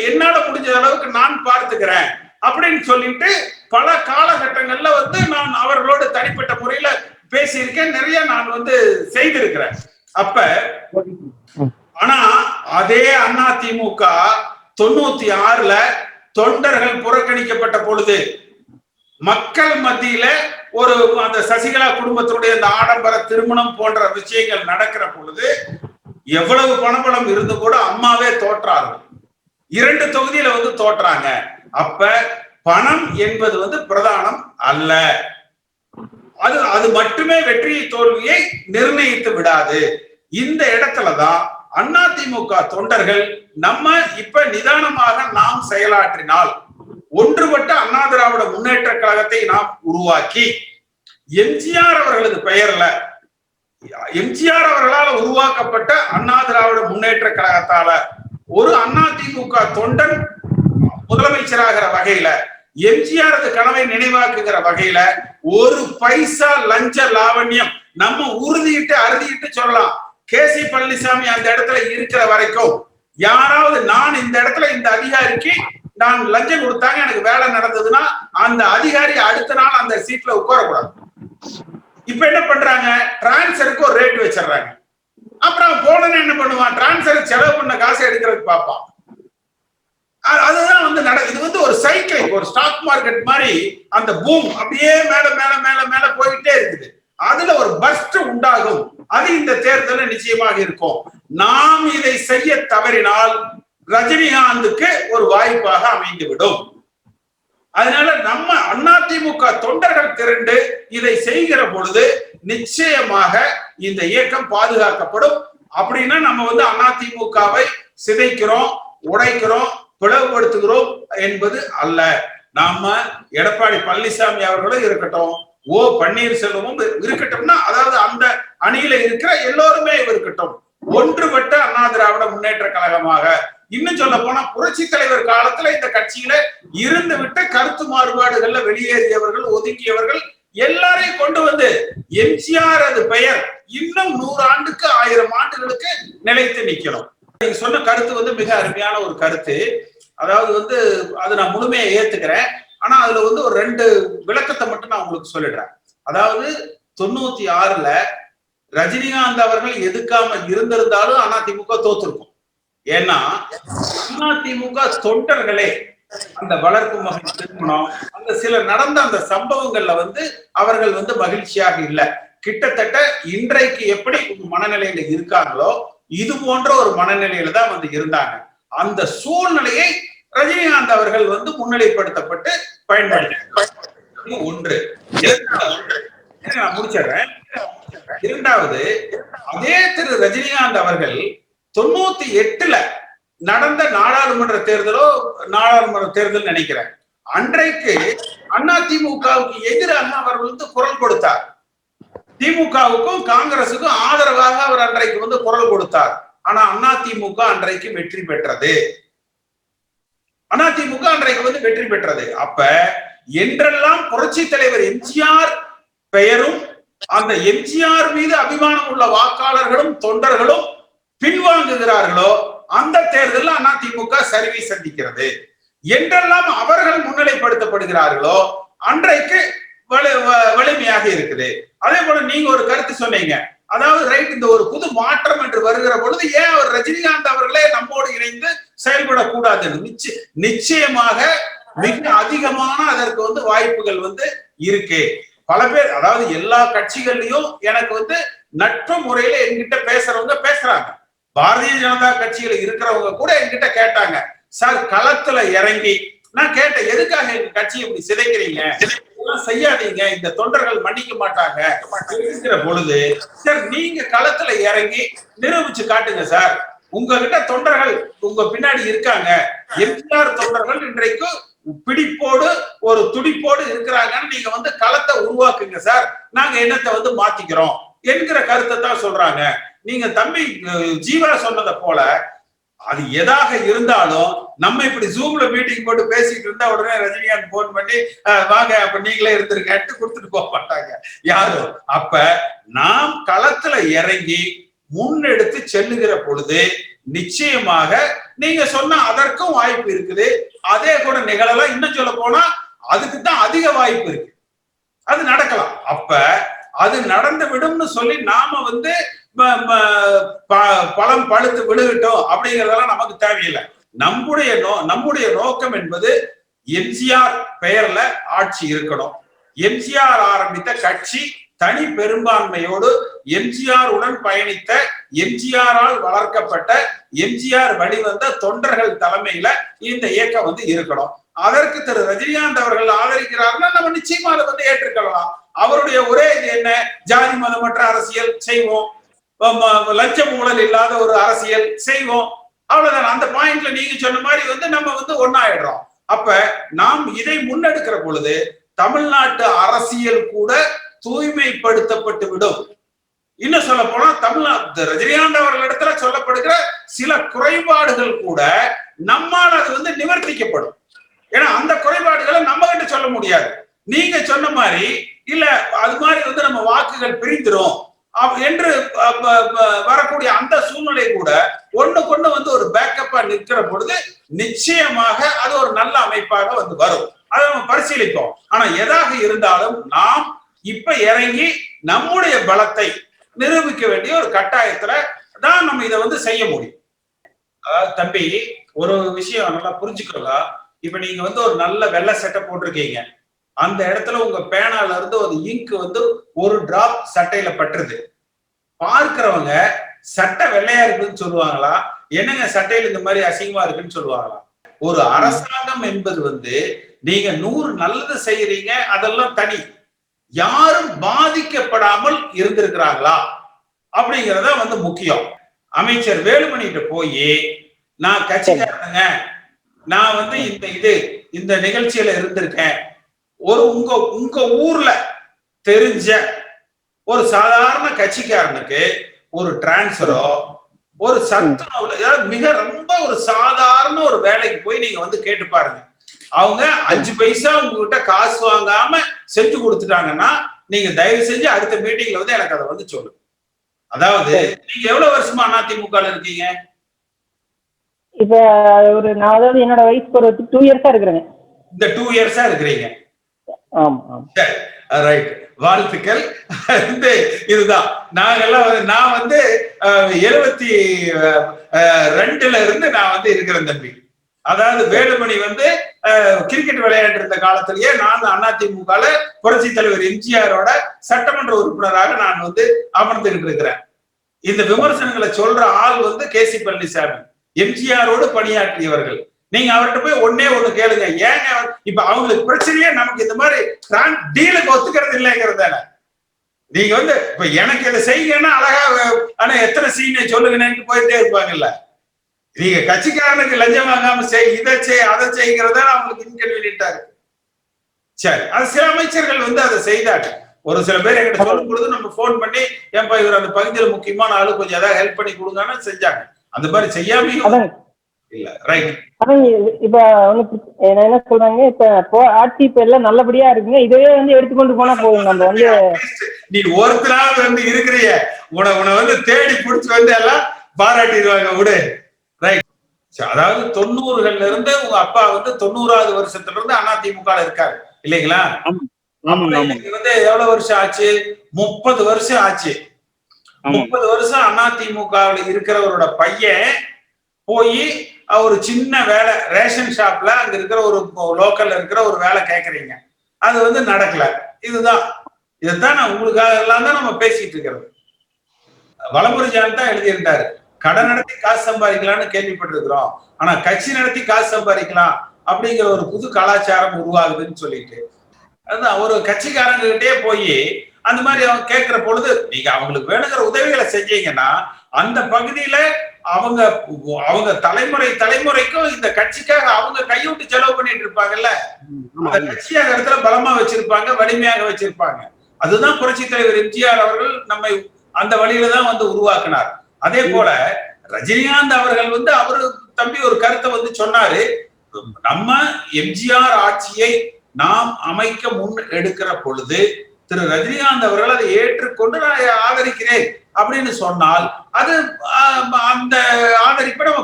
என்னால முடிஞ்ச அளவுக்கு நான் பார்த்துக்கிறேன் அப்படின்னு சொல்லிட்டு பல காலகட்டங்கள்ல நான் அவர்களோடு தனிப்பட்ட முறையில பேசியிருக்கேன், நிறைய நான் செய்திருக்கிறேன். அப்ப ஆனா அதே அதிமுக 96ல தொண்டர்கள் புறக்கணிக்கப்பட்ட பொழுது, மக்கள் மத்தியில அந்த சசிகலா குடும்பத்தினுடைய அந்த ஆடம்பர திருமணம் போன்ற விஷயங்கள் நடக்கிற பொழுது எவ்வளவு பணபலம் இருந்து கூட அம்மாவே தோற்றார்கள். 2 தொகுதியில தோற்றாங்க. அப்ப பணம் என்பது பிரதானம் அல்ல, அது மட்டுமே வெற்றி தோல்வியை நிர்ணயித்து விடாது. இந்த இடத்துலதான் அதிமுக தொண்டர்கள் நம்ம இப்ப நிதானமாக நாம் செயலாற்றினால், ஒன்றுபட்ட அண்ணா திராவிட முன்னேற்ற கழகத்தை நாம் உருவாக்கி, எம்ஜிஆர் அவர்களது பெயர்ல எம்ஜிஆர் அவர்களால் உருவாக்கப்பட்ட அண்ணா திராவிட முன்னேற்ற கழகத்தால ஒரு அதிமுக தொண்டன் முதலமைச்சராகிற வகையில, எம்ஜிஆர் கனவை நினைவாக்குகிற வகையில ஒரு பைசா லஞ்ச லாவண்யம் நம்ம உறுதியிட்டு அறுதிட்டு சொல்லலாம். கேசி பழனிசாமி அந்த இடத்துல இருக்கிற வரைக்கும் யாராவது நான் இந்த இடத்துல இந்த அதிகாரிக்கு நான் லஞ்சம் கொடுத்தாங்க எனக்கு வேலை நடந்ததுன்னா அந்த அதிகாரி அடுத்த நாள் அந்த சீட்ல உட்காரக்கூடாது. இப்ப என்ன பண்றாங்க, டிரான்ஸ்ஃபருக்கு ஒரு ரேட் வச்சிடறாங்க. அப்புறம் போனன்னு என்ன பண்ணுவான், டிரான்ஸ்ஃபர் செலவு பண்ண காசை எடுக்கிறதுக்கு பார்ப்பான். அதுதான் இது ஒரு சைக்கிள், ஒரு ஸ்டாக் மார்க்கெட் மாதிரி அந்த பூம் அப்படியே மேல மேல மேல மேல போயிட்டே இருக்குது. அதுல ஒரு பஸ்ட் உண்டாகும். அது இந்த தேர்தல் நிச்சயமாக இருக்கும். நாம் இதை செய்ய தவறினால் ரஜினிகாந்துக்கு ஒரு வாய்ப்பாக அமைந்துவிடும். அதனால நம்ம அதிமுக தொண்டர்கள் திரண்டு இதை செய்கிற பொழுது நிச்சயமாக இந்த இயக்கம் பாதுகாக்கப்படும். அப்படின்னா நம்ம அதிமுகவை சிதைக்கிறோம், உடைக்கிறோம், பிளவுபடுத்துகிறோம் என்பது அல்ல. நாம எடப்பாடி பழனிசாமி அவர்களும் இருக்கட்டும், ஓ பன்னீர்செல்வமும் இருக்கட்டும்னா, அதாவது அந்த அணியில இருக்கிற எல்லோருமே இருக்கட்டும், ஒன்றுபட்ட அண்ணா திராவிட முன்னேற்ற கழகமாக, இன்னும் சொல்ல போனா புரட்சி தலைவர் காலத்துல இந்த கட்சியில இருந்து விட்ட கருத்து மாறுபாடுகள்ல வெளியேறியவர்கள், ஒதுக்கியவர்கள் எல்லாரையும் கொண்டு எம்ஜிஆர் அது பெயர் இன்னும் 100 ஆண்டுக்கு 1000 ஆண்டுகளுக்கு நிலைத்து நிக்கணும். நீங்க சொன்ன கருத்து மிக அருமையான ஒரு கருத்து. அதாவது அதை நான் முழுமையா ஏத்துக்கிறேன். ஆனா அதுல ஒரு 2 விளக்கத்தை மட்டும் நான் உங்களுக்கு சொல்லிடுறேன். அதாவது 96ல ரஜினிகாந்த் அவர்கள் எதுக்காம இருந்திருந்தாலும் அதிமுக தோத்துருக்கும். ஏன்னா அதிமுக தொண்டர்களே அந்த வளர்ப்பு மகன் திருமணம், அந்த சில நடந்த அந்த சம்பவங்கள்ல அவர்கள் மகிழ்ச்சியாக இல்ல. கிட்டத்தட்ட இன்றைக்கு எப்படி மனநிலையில இருக்காங்களோ இது போன்ற ஒரு மனநிலையில தான் இருந்தாங்க. அந்த சூழ்நிலையை ரஜினிகாந்த் அவர்கள் முன்னிலைப்படுத்தப்பட்டு பயன்படுத்தி ஒன்று. நான் முடிச்சிடுறேன். இரண்டாவது, அதே திரு ரஜினிகாந்த் அவர்கள் 98ல நடந்த நாடாளுமன்ற தேர்தல் நினைக்கிறேன், அன்றைக்கு அதிமுகவுக்கு எதிராக அவர் குரல் கொடுத்தார். திமுகவுக்கும் காங்கிரசுக்கும் ஆதரவாக அவர் அன்றைக்கு குரல் கொடுத்தார். ஆனா அதிமுக அன்றைக்கு வெற்றி பெற்றது. அதிமுக அன்றைக்கு வெற்றி பெற்றது. அப்ப என்றெல்லாம் புரட்சி தலைவர் எம்ஜிஆர் பெயரும் அந்த எம்ஜிஆர் மீது அபிமானம் உள்ள வாக்காளர்களும் தொண்டர்களும் பின்வாங்குகிறார்களோ அந்த தேர்தலில் அதிமுக சரிவை சந்திக்கிறது. என்றெல்லாம் அவர்கள் முன்னிலைப்படுத்தப்பட்ட செயல்படுகிறார்களோ அன்றைக்கு வலிமையாக இருக்குது. அதே போல நீங்க ஒரு கருத்து சொன்னீங்க, அதாவது ரைட், இந்த ஒரு புது மாற்றம் என்று வருகிற பொழுது ஏன் அவர் ரஜினிகாந்த் அவர்களே நம்மோடு இணைந்து செயல்படக்கூடாது? நிச்சயமாக மிக அதிகமான அதற்கு வாய்ப்புகள் இருக்கு. பல பேர், அதாவது எல்லா கட்சிகள்லயும் எனக்கு நட்பு முறையில என்கிட்ட பேசுறவங்க பேசுறாங்க. பாரதிய ஜனதா கட்சியில இருக்கிறவங்க கூட என்கிட்ட கேட்டாங்க, சார் களத்துல இறங்கி, நான் கேட்டேன் எதுக்காக எங்க கட்சியை இப்படி சிதைக்கிறீங்க, செய்யாதீங்க, இந்த தொண்டர்கள் மன்னிக்க மாட்டாங்க இருக்கிற பொழுது, சார் நீங்க களத்துல இறங்கி நிரூபிச்சு காட்டுங்க சார், உங்ககிட்ட தொண்டர்கள் உங்க பின்னாடி இருக்காங்க, எம்ஜிஆர் தொண்டர்கள் இன்றைக்கு பிடிப்போடு ஒரு துடிப்போடு இருக்கிறாங்கன்னு நீங்க களத்தை உருவாக்குங்க சார், நாங்க என்னத்தை மாத்திக்கிறோம் என்கிற கருத்தை தான் சொல்றாங்க. நீங்க தம்பி ஜீவா சொன்னதை போல அது எதாக இருந்தாலும் நம்ம இப்படி ஜூம்ல மீட்டிங் போட்டு பேசிட்டு இருந்தா உடனே ரஜினிகாந்த் போன் பண்ணி வாங்க அப்ப நீங்களே இருந்திருக்கேன்ட்டு கொடுத்துட்டு போக மாட்டாங்க யாரும். அப்ப நாம் களத்துல இறங்கி முன்னெடுத்து செல்லுகிற பொழுது நிச்சயமாக நீங்க சொன்ன அதற்கும் வாய்ப்பு இருக்குது. அதே கூட நிகழலாம், இன்னும் சொல்ல போனா அதுக்கு தான் அதிக வாய்ப்பு இருக்கு, அது நடக்கலாம். அப்ப அது நடந்து விடும்னு சொல்லி நாம பழம் பழுத்து விழுகட்டும் அப்படிங்கறதெல்லாம் நமக்கு தேவையில்லை. நம்முடைய நோக்கம் என்பது எம்ஜிஆர் பெயர்ல ஆட்சி இருக்கணும். எம்ஜிஆர் ஆரம்பித்த கட்சி தனி பெரும்பான்மையோடு எம்ஜிஆர் உடன் பயணித்த, எம்ஜிஆரால் வளர்க்கப்பட்ட, எம்ஜிஆர் வழிவந்த தொண்டர்கள் தலைமையில இந்த இயக்கம் இருக்கணும். அதற்கு திரு ரஜினிகாந்த் அவர்கள் ஆதரிக்கிறார்னா நம்ம நிச்சயமா அதை ஏற்றுக்கலாம். அவருடைய ஒரே இது என்ன, ஜாதி மதமற்ற அரசியல் செய்வோம், லஞ்சம் ஊழல் இல்லாத ஒரு அரசியல் செய்வோம், அவ்வளவுதான். அந்த பாயிண்ட்ல நீங்க சொன்ன மாதிரி நம்ம ஒன்னாயிடுறோம். அப்ப நாம் இதை முன்னெடுக்கிற பொழுது தமிழ்நாட்டு அரசியல் கூட தூய்மைப்படுத்தப்பட்டு விடும். இன்னும் சொல்ல போனா தமிழ்நாடு ரஜினிகாந்த் அவர்களிடத்துல சொல்லப்படுகிற சில குறைபாடுகள் கூட நம்மால் அது நிவர்த்திக்கப்படும். ஏன்னா அந்த குறைபாடுகளை நம்ம கிட்ட சொல்ல முடியாது. நீங்க சொன்ன மாதிரி இல்ல அது மாதிரி நம்ம வாக்குகள் பிரிந்துரும் என்று வரக்கூடிய அந்த சூழ்நிலை கூட ஒண்ணுக்கொண்ணு ஒரு பேக்கப்பா நிற்கிற பொழுது நிச்சயமாக அது ஒரு நல்ல அமைப்பாக வரும். அதை நம்ம பரிசீலிப்போம். ஆனா எதாக இருந்தாலும் நாம் இப்ப இறங்கி நம்முடைய பலத்தை நிரூபிக்க வேண்டிய ஒரு கட்டாயத்துல தான் நம்ம இதை செய்ய முடியும். அதாவது தம்பி ஒரு விஷயம் நல்லா புரிஞ்சுக்கலாம். இப்ப நீங்க ஒரு நல்ல வெள்ளை சட்டை போட்டிருக்கீங்க, அந்த இடத்துல உங்க பேனால இருந்து ஒரு இங்க் ஒரு டிராப் சட்டையில பட்டுருது. பார்க்கிறவங்க சட்டை வெள்ளையா இருக்குன்னு சொல்லுவாங்களா, என்னங்க சட்டையில இந்த மாதிரி அசிங்கமா இருக்குன்னு சொல்லுவாங்களா? ஒரு அரசாங்கம் என்பது நீங்க 100 நல்லது செய்யறீங்க, அதெல்லாம் தனி. யாரும் பாதிக்கப்படாமல் இருந்திருக்கிறாங்களா அப்படிங்கறத முக்கியம். அமைச்சர் வேலுமணிகிட்ட போய் நான் கட்சிக்காரங்க, நான் இந்த நிகழ்ச்சியில இருந்திருக்கேன், ஒரு உங்க ஊர்ல தெரிஞ்ச ஒரு சாதாரண கட்சிக்காரனுக்கு ஒரு டிரான்ஸ்பரோ ஒரு சத்துணவுல மிக ரொம்ப ஒரு சாதாரண ஒரு வேலைக்கு போய் நீங்க கேட்டு பாருங்க. அவங்க 5 பைசா உங்ககிட்ட காசு வாங்காம செஞ்சு கொடுத்துட்டாங்கன்னா நீங்க தயவு செஞ்சு அடுத்த மீட்டிங்ல எனக்கு அதை சொல்லுங்க. அதாவது நீங்க எவ்வளவு வருஷமா அதிமுக இருக்கீங்க? இப்ப நான் அதாவது என்னோட வயசுக்கு ஒரு 2 இயர்ஸா இருக்கிறேங்க. இந்த 2 இயர்ஸா இருக்கிறீங்க. ரைட், வாழ்த்துக்கள். இதுதான் நாங்கெல்லாம் நான் 72ல இருந்து நான் இருக்கிறேன் தம்பி. அதாவது வேலுமணி கிரிக்கெட் விளையாட்டு இருந்த காலத்திலேயே நான் அதிமுகல புரட்சி தலைவர் எம்ஜிஆரோட சட்டமன்ற உறுப்பினராக நான் அமர்ந்துகிட்டு இருக்கிறேன். இந்த விமர்சனங்களை சொல்ற ஆள் கே.சி. பழனிசாமி, எம்ஜிஆரோடு பணியாற்றியவர்கள். நீங்க அவர்கிட்ட போய் ஒன்னே ஒண்ணு கேளுங்க, ஏங்க இப்ப அவங்களுக்கு பிரச்சனையே நமக்கு இந்த மாதிரி டீலுக்கு ஒத்துக்கிறது இல்லைங்கிறது. நீங்க இப்ப எனக்கு இதை செய்யுங்கன்னா அழகா, ஆனா எத்தனை சீனை சொல்லுங்கன்னு போயிட்டே இருப்பாங்கல்ல. நீங்க கட்சிக்காரனுக்கு லஞ்சம் வாங்காம இதை அதை செய்கிறத அவங்களுக்கு இன்கன்வீனியன்டா இருக்கு. சரி, அது சில அமைச்சர்கள் அதை செய்தாங்க. ஒரு சில பேர் எங்கிட்ட சொல்லும் பொழுது நம்ம போன் பண்ணி ஏன்பா இவர் அந்த பகுதியில முக்கியமான ஆளு கொஞ்சம் ஏதாவது ஹெல்ப் பண்ணி கொடுங்கன்னு செஞ்சாங்க. அந்த மாதிரி செய்யாம இல்ல. ரைட். இப்ப என்ன சொல்றாங்க, இப்ப ஆட்சி இப்ப எல்லாம் நல்லபடியா இருக்குங்க, இதுவே எடுத்துக்கொண்டு போனா போதும். நம்ம நீ ஒருத்தராவது இருக்கிறிய உன தேடி பிடிச்சு எல்லாம் பாராட்டிடுவாங்க விடு. ரைட். அதாவது 90கள்ல இருந்து உங்க அப்பா வந்து 90வது வருஷத்துல இருந்து அதிமுக இருக்காரு இல்லைங்களா? வந்து எவ்வளவு வருஷம் ஆச்சு? 30 வருஷம் ஆச்சு. 30 வருஷம் அதிமுகவில் இருக்கிறவரோட பையன் போய் ஒரு சின்ன வேலை ரேஷன் ஷாப்ல அங்க இருக்கிற ஒரு லோக்கல்ல இருக்கிற ஒரு வேலை கேட்கறீங்க, அது வந்து நடக்கல. இதுதான் இதைத்தான் நான் உங்களுக்காக எல்லாம் தான் நம்ம பேசிட்டு இருக்கிறது. வலம்புரி ஜான் தான் எழுதியிருந்தாரு, கடன் நடத்தி காசு சம்பாதிக்கலாம்னு கேள்விப்பட்டிருக்கிறோம், ஆனா கட்சி நடத்தி காசு சம்பாதிக்கலாம் அப்படிங்கிற ஒரு புது கலாச்சாரம் உருவாகுதுன்னு சொல்லிட்டு அதுதான் ஒரு கட்சிக்காரங்க கிட்டே போய் அந்த மாதிரி அவங்க கேட்கிற பொழுது நீங்க அவங்களுக்கு வேணுங்கிற உதவிகளை செஞ்சீங்கன்னா அந்த பகுதியில அவங்க அவங்க தலைமுறைக்கும் இந்த கட்சிக்காக அவங்க கைவிட்டு செலவு பண்ணிட்டு இருப்பாங்கல்ல, அந்த கட்சியாக இடத்துல பலமா வச்சிருப்பாங்க, வலிமையாக வச்சிருப்பாங்க. அதுதான் புரட்சி தலைவர் எம்ஜிஆர் அவர்கள் நம்மை அந்த வழியில தான் வந்து உருவாக்கினார். அதே போல ரஜினிகாந்த் அவர்கள் வந்து அவரு தம்பி ஒரு கருத்தை வந்து சொன்னாரு, நம்ம எம்ஜிஆர் ஆட்சியை நாம் அமைக்க முன் எடுக்கிற பொழுது திரு ரஜினிகாந்த் அவர்கள் அதை ஏற்றுக்கொண்டு நான் ஆதரிக்கிறேன் அப்படின்னு சொன்னால் அது அந்த ஆதரிப்பை நம்ம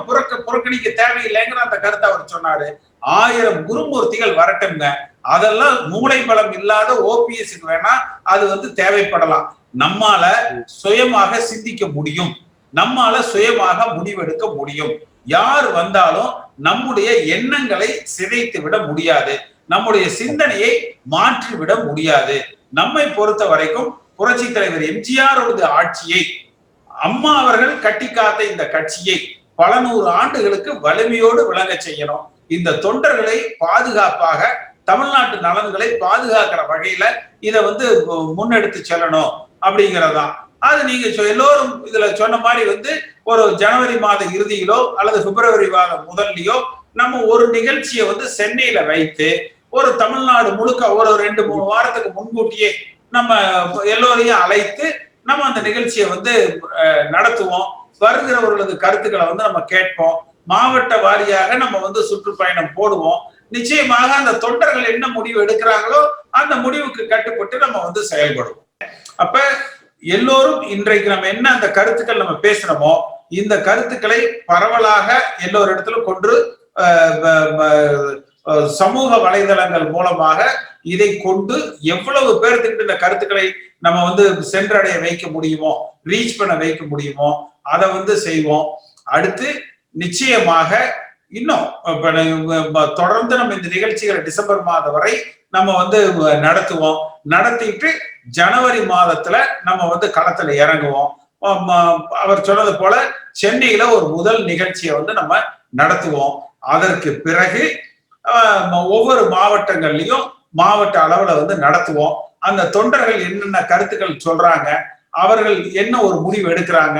புறக்கணிக்க தேவையில்லைங்கிற அந்த கருத்தை அவர் சொன்னாரு. 1000 குருமூர்த்திகள் வரட்டுங்க, அதெல்லாம் மூளை பலம் இல்லாத ஓபிஎஸ்க்கு வேணா அது வந்து தேவைப்படலாம். நம்மால சுயமாக சிந்திக்க முடியும், நம்மால சுயமாக முடிவெடுக்க முடியும். யார் வந்தாலும் நம்முடைய எண்ணங்களை சிதைத்து விட முடியாது, நம்முடைய சிந்தனையை மாற்றிவிட முடியாது. நம்மை பொறுத்த வரைக்கும் புரட்சி தலைவர் எம்ஜிஆர் ஆட்சியை, அம்மா அவர்கள் கட்டி காத்த இந்த கட்சியை பல 100 ஆண்டுகளுக்கு வலிமையோடு விளங்க செய்யணும். இந்த தொண்டர்களை பாதுகாப்பாக, தமிழ்நாட்டு நலன்களை பாதுகாக்கிற வகையில இதை வந்து முன்னெடுத்து செல்லணும் அப்படிங்கிறதான். அது நீங்க எல்லோரும் இதுல சொன்ன மாதிரி வந்து ஒரு ஜனவரி மாத இறுதியிலோ அல்லது பிப்ரவரி மாத முதல்லையோ நம்ம ஒரு நிகழ்ச்சியை வந்து சென்னையில வைத்து ஒரு தமிழ்நாடு முழுக்க ஒரு 2-3 வாரத்துக்கு முன்கூட்டியே நம்ம எல்லோரையும் அழைத்து நம்ம அந்த நிகழ்ச்சியை வந்து நடத்துவோம். வருகிறவர்களது கருத்துக்களை வந்து நம்ம கேட்போம். மாவட்ட வாரியாக நம்ம வந்து சுற்றுப்பயணம் போடுவோம். நிச்சயமாக அந்த தொண்டர்கள் என்ன முடிவு எடுக்கிறாங்களோ அந்த முடிவுக்கு கட்டுப்பட்டு நம்ம வந்து செயல்படுவோம். அப்ப எல்லோரும் இன்றைக்கு நம்ம என்ன அந்த கருத்துக்கள் நம்ம பேசுறோமோ இந்த கருத்துக்களை பரவலாக எல்லோரு இடத்துல கொண்டு சமூக வலைதளங்கள் மூலமாக இதை கொண்டு எவ்வளவு பேர்த்துக்கிட்ட இந்த கருத்துக்களை நம்ம வந்து சென்றடைய வைக்க முடியுமோ, ரீச் பண்ண வைக்க முடியுமோ அதை வந்து செய்வோம். அடுத்து நிச்சயமாக இன்னும் தொடர்ந்து நம்ம இந்த நிகழ்ச்சிகளை டிசம்பர் மாதம் வரை நம்ம வந்து நடத்துவோம். நடத்திட்டு ஜனவரி மாதத்துல நம்ம வந்து களத்துல இறங்குவோம். அவர் சொன்னது போல சென்னையில ஒரு முதல் நிகழ்ச்சியை வந்து நம்ம நடத்துவோம். அதற்கு பிறகு ஒவ்வொரு மாவட்டங்கள்லயும் மாவட்ட அளவுல வந்து நடத்துவோம். அந்த தொண்டர்கள் என்னென்ன கருத்துக்கள் சொல்றாங்க, அவர்கள் என்ன ஒரு முடிவு எடுக்கிறாங்க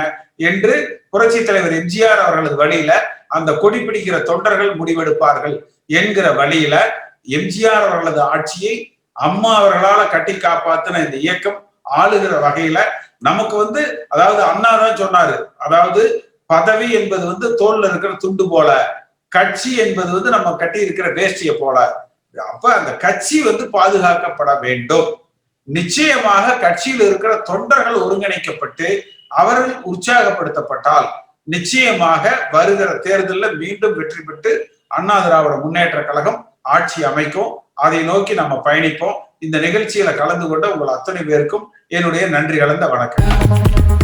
என்று புரட்சி தலைவர் எம்ஜிஆர் அவர்களது வழியில அந்த கொடி பிடிக்கிற தொண்டர்கள் முடிவெடுப்பார்கள் என்கிற வழியில எம்ஜிஆர் அவர்களது ஆட்சியை அம்மா அவர்களால கட்டி காப்பாத்தின இந்த இயக்கம் ஆளுகிற வகையில நமக்கு வந்து, அதாவது அண்ணா தான் சொன்னாரு, அதாவது பதவி என்பது வந்து தோல்ல இருக்கிற துண்டு போல, கட்சி என்பது வந்து நம்ம கட்டி இருக்கிற வேஷ்டியை போல. அப்ப அந்த கட்சி வந்து பாதுகாக்கப்பட வேண்டும். நிச்சயமாக கட்சியில் இருக்கிற தொண்டர்கள் ஒருங்கிணைக்கப்பட்டு அவர்கள் உற்சாகப்படுத்தப்பட்டால் நிச்சயமாக வருகிற தேர்தலில் மீண்டும் வெற்றி பெற்று அண்ணா திராவிட முன்னேற்ற கழகம் ஆட்சி அமைக்கும். அதை நோக்கி நம்ம பயணிப்போம். இந்த நிகழ்ச்சியில கலந்து கொண்ட உங்கள் அத்தனை பேருக்கும் என்னுடைய நன்றி கலந்த வணக்கம்.